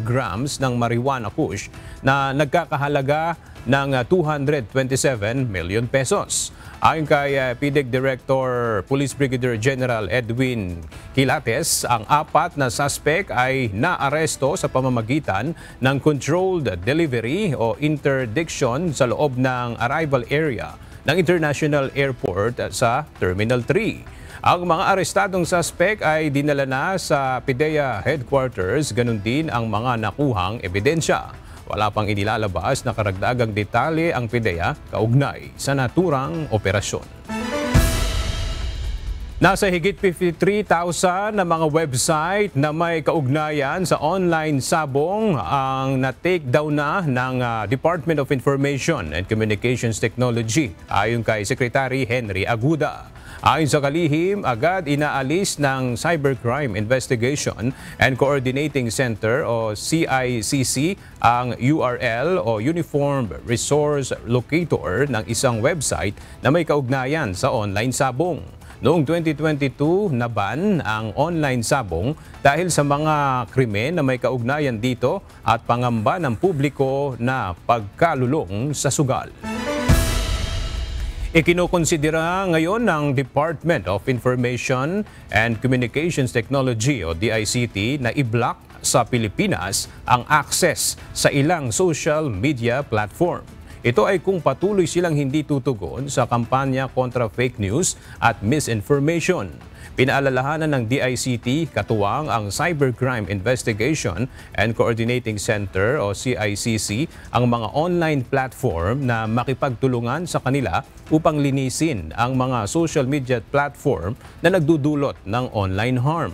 grams ng marijuana kush na nagkakahalaga ng 227 million pesos. Ayon kay PDEG Director Police Brigadier General Edwin Quilates, ang 4 na suspect ay naaresto sa pamamagitan ng controlled delivery o interdiction sa loob ng arrival area ng International Airport sa Terminal 3. Ang mga arestadong suspect ay dinala na sa PDEA headquarters, ganun din ang mga nakuhang ebidensya. Wala pang inilalabas na karagdagang detalye ang PDEA kaugnay sa naturang operasyon. Nasa higit 53,000 na mga website na may kaugnayan sa online sabong ang na-take down na ng Department of Information and Communications Technology ayon kay Secretary Henry Aguda. Ayon sa kalihim, agad inaalis ng Cybercrime Investigation and Coordinating Center o CICC ang URL o Uniform Resource Locator ng isang website na may kaugnayan sa online sabong. Noong 2022, naban ang online sabong dahil sa mga krimen na may kaugnayan dito at pangamba ng publiko na pagkalulong sa sugal. Ikinukonsidera ngayon ng Department of Information and Communications Technology o DICT na i-block sa Pilipinas ang access sa ilang social media platform. Ito ay kung patuloy silang hindi tutugon sa kampanya kontra fake news at misinformation. Pinaalalahanan ng DICT katuwang ang Cybercrime Investigation and Coordinating Center o CICC ang mga online platform na makipagtulungan sa kanila upang linisin ang mga social media platform na nagdudulot ng online harm.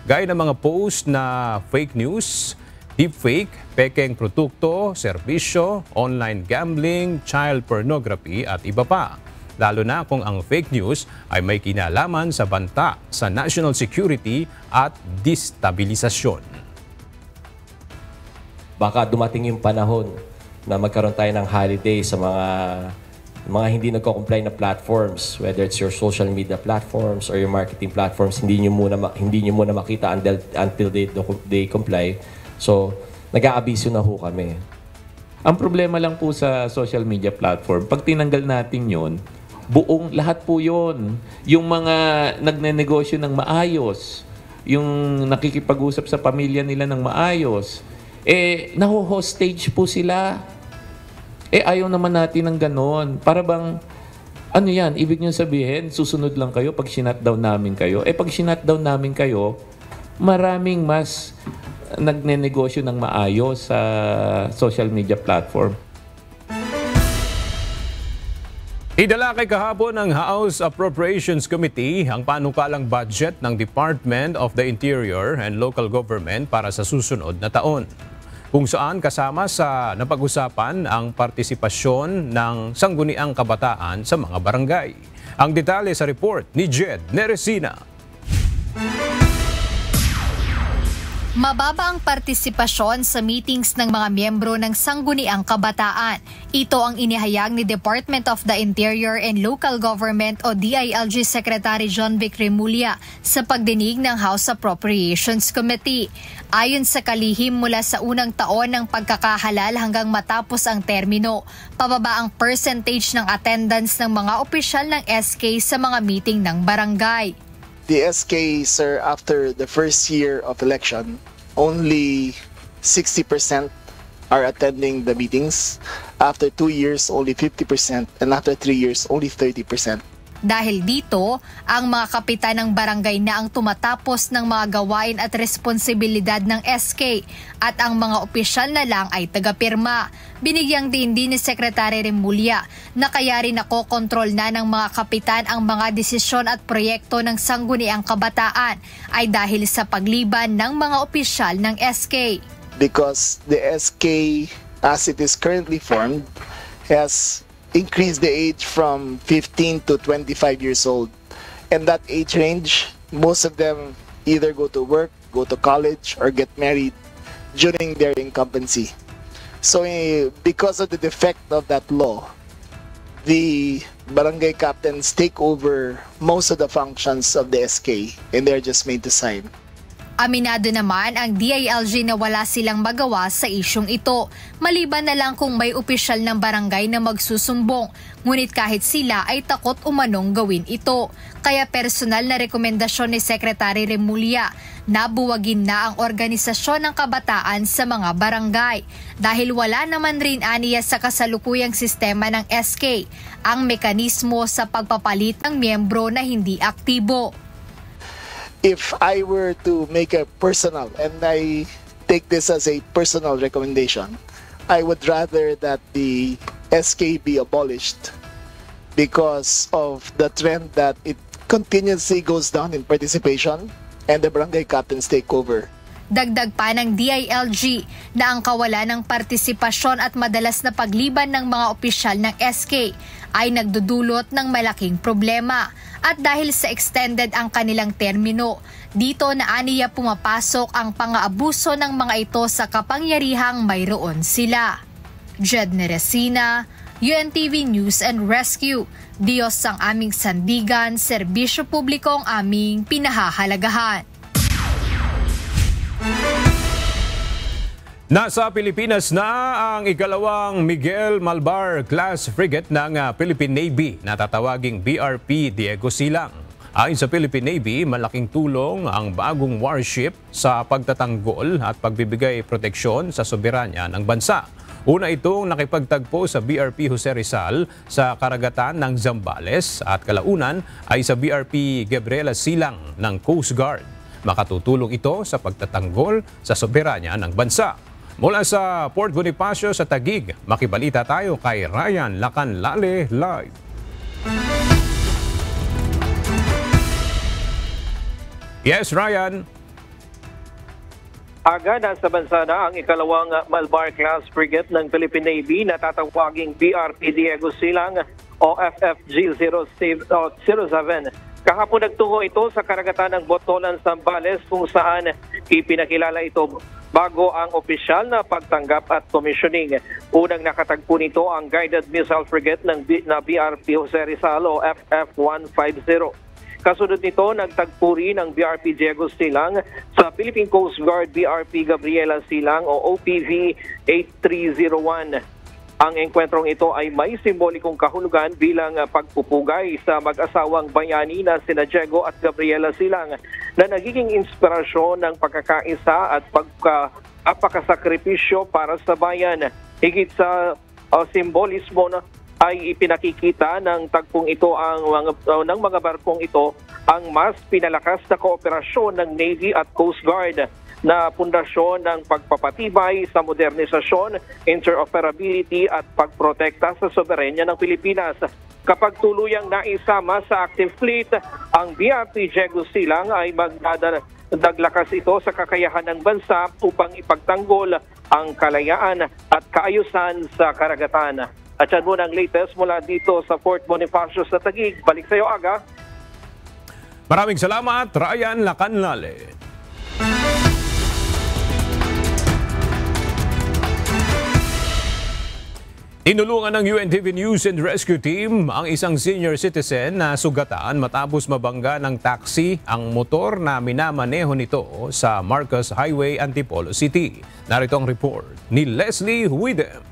Gaya ng mga post na fake news, deepfake, pekeng produkto, serbisyo, online gambling, child pornography at iba pa. Lalo na kung ang fake news ay may kinalaman sa banta sa national security at destabilisasyon. Baka dumating yung panahon na magkaroon tayo ng holiday sa mga hindi nagko-comply na platforms, whether it's your social media platforms or your marketing platforms, hindi nyo muna makita until they comply. So, nag-aabiso na ho kami. Ang problema lang po sa social media platform, pag tinanggal natin yon, buong lahat po yon. Yung mga nagnenegosyo ng maayos, yung nakikipag-usap sa pamilya nila ng maayos, naho-hostage po sila. Ayaw naman natin ng ganon. Para bang, ano yan, ibig nyo sabihin, susunod lang kayo pag sinutdown namin kayo. Pag sinutdown namin kayo, maraming mas nagnenegosyo ng maayos sa social media platform. Idala kay kahapon ng House Appropriations Committee ang panukalang budget ng Department of the Interior and Local Government para sa susunod na taon, kung saan kasama sa napag-usapan ang partisipasyon ng sangguniang kabataan sa mga barangay. Ang detalye sa report ni Jed Neresina. Mababa ang partisipasyon sa meetings ng mga miyembro ng Sangguniang Kabataan. Ito ang inihayag ni Department of the Interior and Local Government o DILG Secretary John Vic Remulla sa pagdinig ng House Appropriations Committee. Ayon sa kalihim, mula sa unang taon ng pagkakahalal hanggang matapos ang termino, pababa ang percentage ng attendance ng mga opisyal ng SK sa mga meeting ng barangay. The SK, sir, after the first year of election, only 60% are attending the meetings. After 2 years, only 50%. And after 3 years, only 30%. Dahil dito, ang mga kapitan ng barangay na ang tumatapos ng mga gawain at responsibilidad ng SK at ang mga opisyal na lang ay tagapirma. Binigyang din ni Secretary Remulla na kaya rin nakokontrol na ng mga kapitan ang mga desisyon at proyekto ng Sangguniang Kabataan ay dahil sa pagliban ng mga opisyal ng SK. because the SK, as it is currently formed, has increased the age from 15 to 25 years old. And that age range, most of them either go to work, go to college, or get married during their incumbency. So because of the defect of that law, the barangay captains take over most of the functions of the SK and they're just made to sign. Aminado naman ang DILG na wala silang magawa sa isyong ito, maliban na lang kung may opisyal ng barangay na magsusumbong, ngunit kahit sila ay takot umanong gawin ito. Kaya personal na rekomendasyon ni Secretary Remulla na buwagin na ang organisasyon ng kabataan sa mga barangay dahil wala naman rin aniya sa kasalukuyang sistema ng SK ang mekanismo sa pagpapalit ng miyembro na hindi aktibo. If I were to make a personal, and I take this as a personal recommendation, I would rather that the SK be abolished because of the trend that it continuously goes down in participation and the barangay captains take over. Dagdag pa ng DILG na ang kawalan ng partisipasyon at madalas na pagliban ng mga opisyal ng SK ay nagdudulot ng malaking problema. At dahil sa extended ang kanilang termino, dito na aniya pumapasok ang pang-aabuso ng mga ito sa kapangyarihang mayroon sila. Jed Neresina, UNTV News and Rescue. Diyos ang aming sandigan, serbisyo publiko ang aming pinahahalagahan. Nasa Pilipinas na ang ikalawang Miguel Malvar class frigate ng Philippine Navy na tatawaging BRP Diego Silang. Ayon sa Philippine Navy, malaking tulong ang bagong warship sa pagtatanggol at pagbibigay proteksyon sa soberanya ng bansa. Una itong nakipagtagpo sa BRP Jose Rizal sa karagatan ng Zambales at kalaunan ay sa BRP Gabriela Silang ng Coast Guard. Makatutulong ito sa pagtatanggol sa soberanya ng bansa. Mula sa Port Bonifacio sa Taguig, makibalita tayo kay Ryan Lacanlale live. Yes, Ryan. Aga nasa bansa na ang ikalawang Malvar class frigate ng Philippine Navy na tatawaging BRP Diego Silang o FFG-07. Kahapon nagtungo ito sa karagatan ng Botolan, Zambales kung saan ipinakilala ito bago ang opisyal na pagtanggap at commissioning. Unang nakatagpo nito ang guided missile frigate ng BRP Jose Rizal o FF-150. Kasunod nito, nagtagpo rin ang BRP Diego Silang sa Philippine Coast Guard BRP Gabriela Silang o OPV 8301. Ang engkwentrong ito ay may simbolikong kahulugan bilang pagpupugay sa mag-asawang bayani na sina Diego at Gabriela Silang na nagiging inspirasyon ng pagkakaisa at pagkasakripisyo para sa bayan. Higit sa simbolismo na ay ipinakikita ng tagpong ito ng mga barkong ito ang mas pinalakas na kooperasyon ng Navy at Coast Guard na pundasyon ng pagpapatibay sa modernisasyon, interoperability at pagprotekta sa soberenya ng Pilipinas. Kapag tuluyang naisama sa active fleet, ang BRP Diego Silang ay magdadaglakas ito sa kakayahan ng bansa upang ipagtanggol ang kalayaan at kaayusan sa karagatan. At yan muna ang latest mula dito sa Fort Bonifacio sa Taguig. Balik sa iyo, Aga. Maraming salamat, Ryan Lacanlale. Tinulungan ng UNTV News and Rescue Team ang isang senior citizen na sugatan matapos mabangga ng taxi ang motor na minamaneho nito sa Marcos Highway, Antipolo City. Narito ang report ni Leslie Huidem.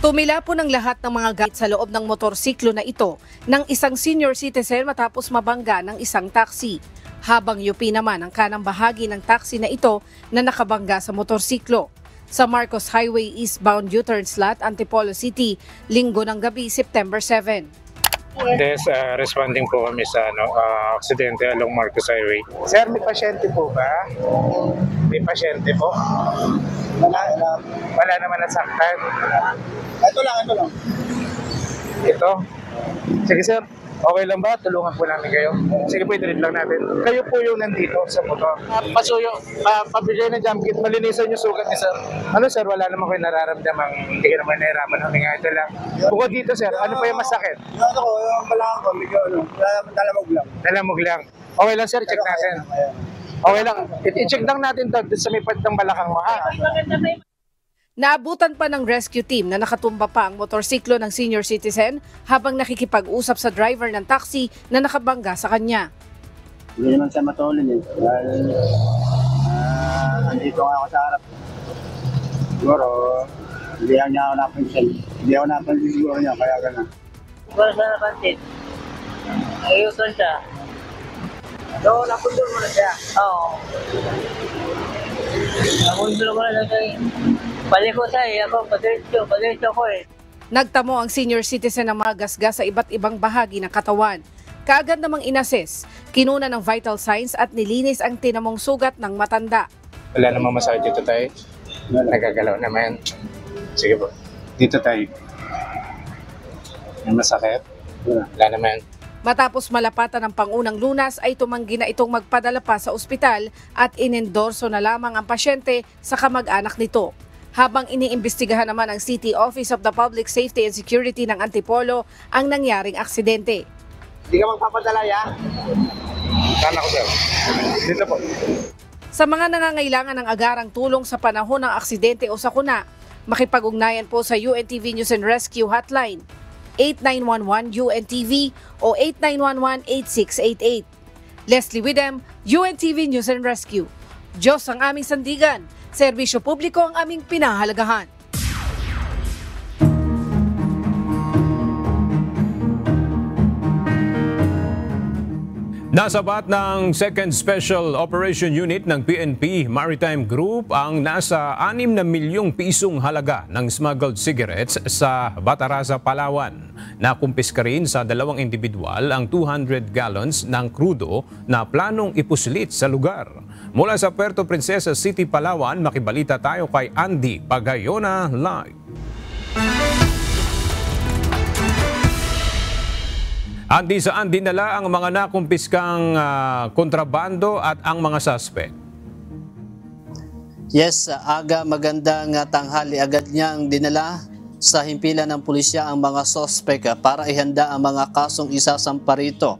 Tumila po ng lahat ng mga gamit sa loob ng motorsiklo na ito ng isang senior citizen matapos mabangga ng isang taxi. Habang yupi naman ang kanang bahagi ng taxi na ito na nakabangga sa motorsiklo. Sa Marcos Highway eastbound U-turn slot, Antipolo City, linggo ng gabi, September 7. Yes, responding po kami sa aksidente along Marcos Highway. Sir, may pasyente po ba? May pasyente po? Wala naman nasaktan. Ito lang. Ito? Sige sir, Okay lang ba? Tulungan po namin kayo. Sige po, i-treat lang natin. Kayo po yung nandito sa motor. Pasuyo, pabigay ng jump kit, malinisan yung sugat ni sir. Ano sir, wala naman kayo nararamdaman. Hindi ka naman nahirapan. Huminga ito lang. Bukod dito sir, ano pa yung masakit? Ano ko, yung balakang ko, medyo dalamog lang. Dalamog lang. Okay lang sir, check natin. Okay lang. I-check lang natin to sa may part ng balakang mo. Naabutan pa ng rescue team na nakatumba pa ang motorsiklo ng senior citizen habang nakikipag-usap sa driver ng taxi na nakabangga sa kanya. Hindi naman siya matulin eh. Dahil andito nga ako sa harap. Siguro, hindi niya ako napansin. Hindi ako napansin siguro niya, kaya gano'n. Siguro siya napansin. Ayusan siya. So, napundol mo na siya? Oo. Napundol mo na siya eh. Balik ko siya ako, padiretso ko eh. Nagtamo ang senior citizen ng mga gasgas sa iba't ibang bahagi ng katawan. Kaagad namang inassess, kinuna ng vital signs at nilinis ang tinamong sugat ng matanda. Wala namang masakit dito tayo. Nagagalaw naman. Sige po. Dito tayo. May masakit? Wala naman. Matapos malapatan ng pangunang lunas ay tumanggi na itong magpadala pa sa ospital at inendorso na lamang ang pasyente sa kamag-anak nito. Habang iniimbestigahan naman ang City Office of the Public Safety and Security ng Antipolo ang nangyaring aksidente. Hindi ka magpapadala, ya? Sana ko sir. Dito po. Sa mga nangangailangan ng agarang tulong sa panahon ng aksidente o sakuna, makipag-ugnayan po sa UNTV News and Rescue Hotline 8911 UNTV o 8911-8688. Leslie Widem, UNTV News and Rescue. Diyos ang aming sandigan. Serbisyo publiko ang aming pinahalagahan. Nasabat ng 2nd Special Operation Unit ng PNP Maritime Group ang nasa 6 na milyong pisong halaga ng smuggled cigarettes sa Batarasa, Palawan. Nakumpiska rin sa 2 individual ang 200 gallons ng krudo na planong ipuslit sa lugar. Mula sa Puerto Princesa City, Palawan, makibalita tayo kay Andy Pagayona live. Andy, saan dinala ang mga nakumpiskang kontrabando at ang mga suspect? Yes, Aga, magandang tanghali. Agad niyang dinala sa himpilan ng pulisya ang mga suspect para ihanda ang mga kasong isasampa rito.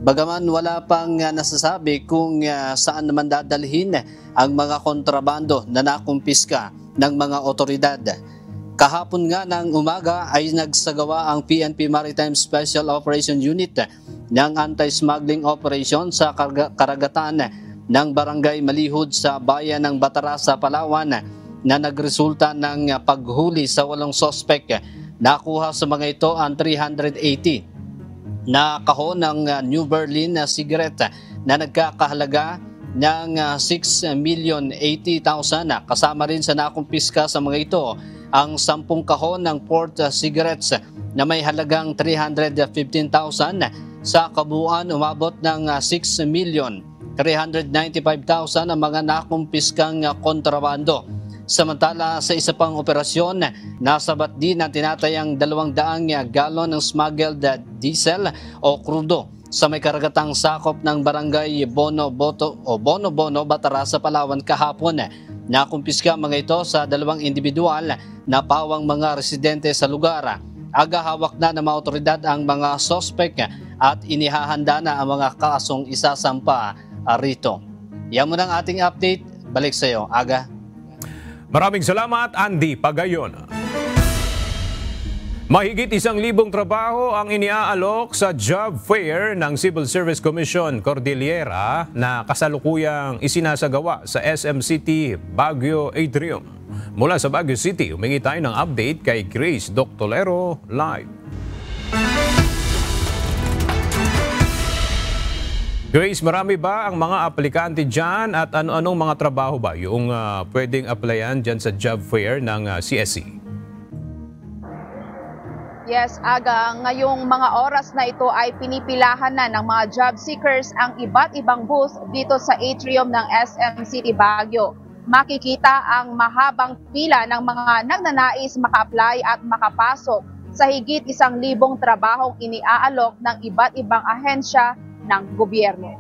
Bagaman wala pang nasasabi kung saan naman dadalhin ang mga kontrabando na nakumpiska ng mga otoridad. Kahapon nga ng umaga ay nagsagawa ang PNP Maritime Special Operation Unit ng anti-smuggling operation sa karagatan ng Barangay Malihud sa bayan ng Batarasa, Palawan na nagresulta ng paghuli sa 8 suspect. Nakuha sa mga ito ang 380 na kahon ng New Berlin na cigarette na nagkakahalaga ng 6,080,000. Kasama rin sa nakumpiska sa mga ito ang 10 kahon ng port cigarettes na may halagang 315,000. Sa kabuuan, umabot ng 6,395,000 ang mga nakumpiskang kontrabando. Samantala, sa isa pang operasyon, nasabat din ang tinatayang 200 galon ng smuggled diesel o krudo sa may karagatang sakop ng Barangay Bono Bono, Batarasa, Palawan kahapon. Nakumpiska mga ito sa 2 individual na pawang mga residente sa lugar. Aga hawak na ng mga otoridad ang mga suspect at inihahanda na ang mga kasong isasampa rito. Yan muna ang ating update. Balik sa iyo, Aga. Maraming salamat, Andy Pagayona. Mahigit 1,000 trabaho ang iniaalok sa job fair ng Civil Service Commission Cordillera na kasalukuyang isinasagawa sa SM City, Baguio Atrium. Mula sa Baguio City, humingi tayo ng update kay Grace Doctolero live. Grace, marami ba ang mga aplikante dyan at ano-anong mga trabaho ba yung pwedeng applyan dyan sa job fair ng CSC? Yes, Aga, ngayong mga oras na ito ay pinipilahan na ng mga job seekers ang iba't ibang booth dito sa atrium ng SM City Baguio. Makikita ang mahabang pila ng mga nagnanais maka-apply at makapasok sa higit 1,000 trabahong iniaalok ng iba't ibang ahensya ng gobyerno.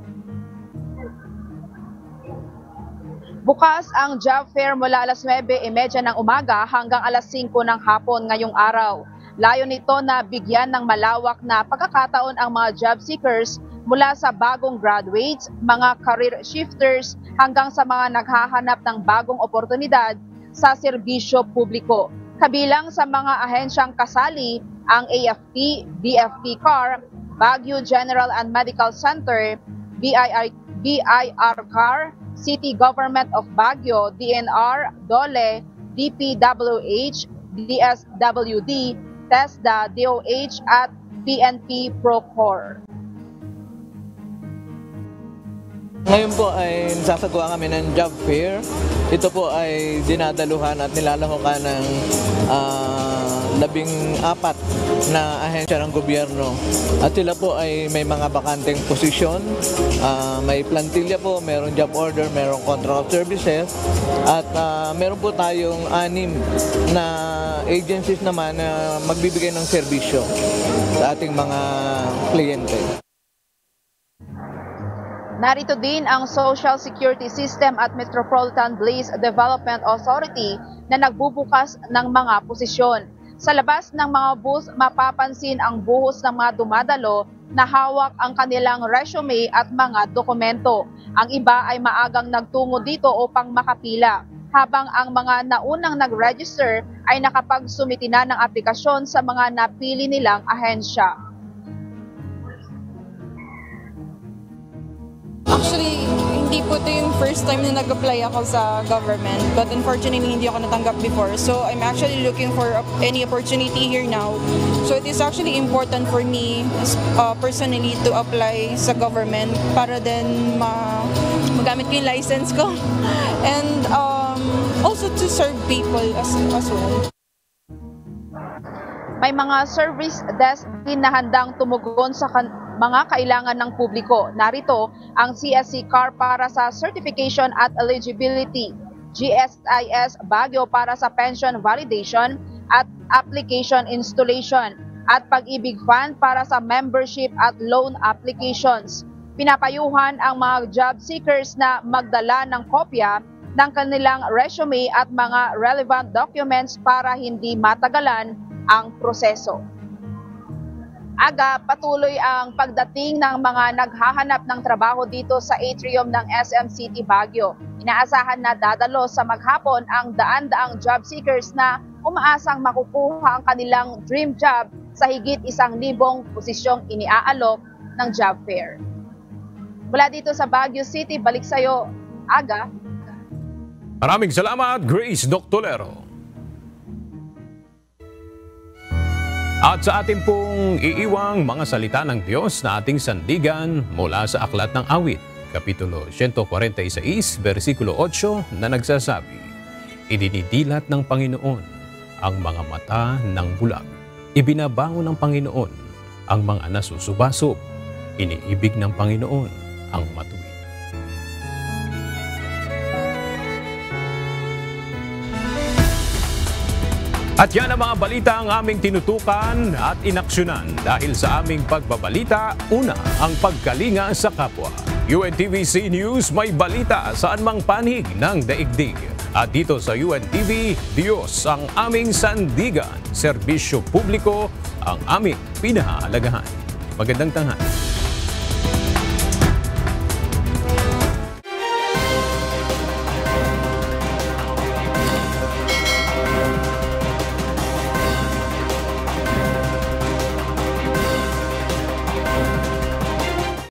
Bukas ang job fair mula alas 9:30 ng umaga hanggang alas 5 ng hapon ngayong araw. Layo nito na bigyan ng malawak na pagkakataon ang mga job seekers mula sa bagong graduates, mga career shifters hanggang sa mga naghahanap ng bagong oportunidad sa serbisyo publiko. Kabilang sa mga ahensyang kasali ang AFP, BFP CAR, Baguio General and Medical Center, BIR CAR, City Government of Baguio, DNR, DOLE, DPWH, DSWD, TESDA, DOH at PNP Procor. Ngayon po ay sasagawa kami ng job fair. Ito po ay dinadaluhan at nilalahukan ng 14 na ahensya ng gobyerno. At sila po ay may mga bakanteng posisyon, may plantilla po, mayroong job order, mayroong contract of services, at meron po tayong 6 na agencies naman na magbibigay ng serbisyo sa ating mga kliyente. Narito din ang Social Security System at Metropolitan Police Development Authority na nagbubukas ng mga posisyon. Sa labas ng mga bus, mapapansin ang buhos ng mga dumadalo na hawak ang kanilang resume at mga dokumento. Ang iba ay maagang nagtungo dito upang makapila, habang ang mga naunang nag-register ay nakapagsumiti na ng aplikasyon sa mga napili nilang ahensya. Actually, hindi po ito yung first time na nag-apply ako sa government, but unfortunately hindi ako natanggap before. So I'm actually looking for any opportunity here now. So it is actually important for me personally to apply sa government para din magamit ko yung license ko and also to serve people as well. May mga service desk din na handang tumugon sa mga kailangan ng publiko. Narito ang CSC CAR para sa certification at eligibility, GSIS Baguio para sa pension validation at application installation, at Pag-ibig Fund para sa membership at loan applications. Pinapayuhan ang mga job seekers na magdala ng kopya ng kanilang resume at mga relevant documents para hindi matagalan ang proseso. Aga, patuloy ang pagdating ng mga naghahanap ng trabaho dito sa atrium ng SM City Baguio. Inaasahan na dadalo sa maghapon ang daan-daang job seekers na umaasang makukuha ang kanilang dream job sa higit 1,000 posisyong iniaalok ng job fair. Mula dito sa Baguio City, balik sa'yo, Aga. Maraming salamat, Grace Doctolero. At sa ating pong iiwang mga salita ng Diyos na ating sandigan mula sa Aklat ng Awit, Kapitulo 146, versikulo 8 na nagsasabi, idinidilat ng Panginoon ang mga mata ng bulag. Ibinabangon ng Panginoon ang mga nasusubasob. Iniibig ng Panginoon ang matuwid. At yan ang mga balita ang aming tinutukan at inaksyonan dahil sa aming pagbabalita, una ang pagkalinga sa kapwa. UNTV News may balita saan mang panig ng daigdig. At dito sa UNTV, Diyos ang aming sandigan, serbisyo publiko ang aming pinahahalagahan. Magandang tanghali.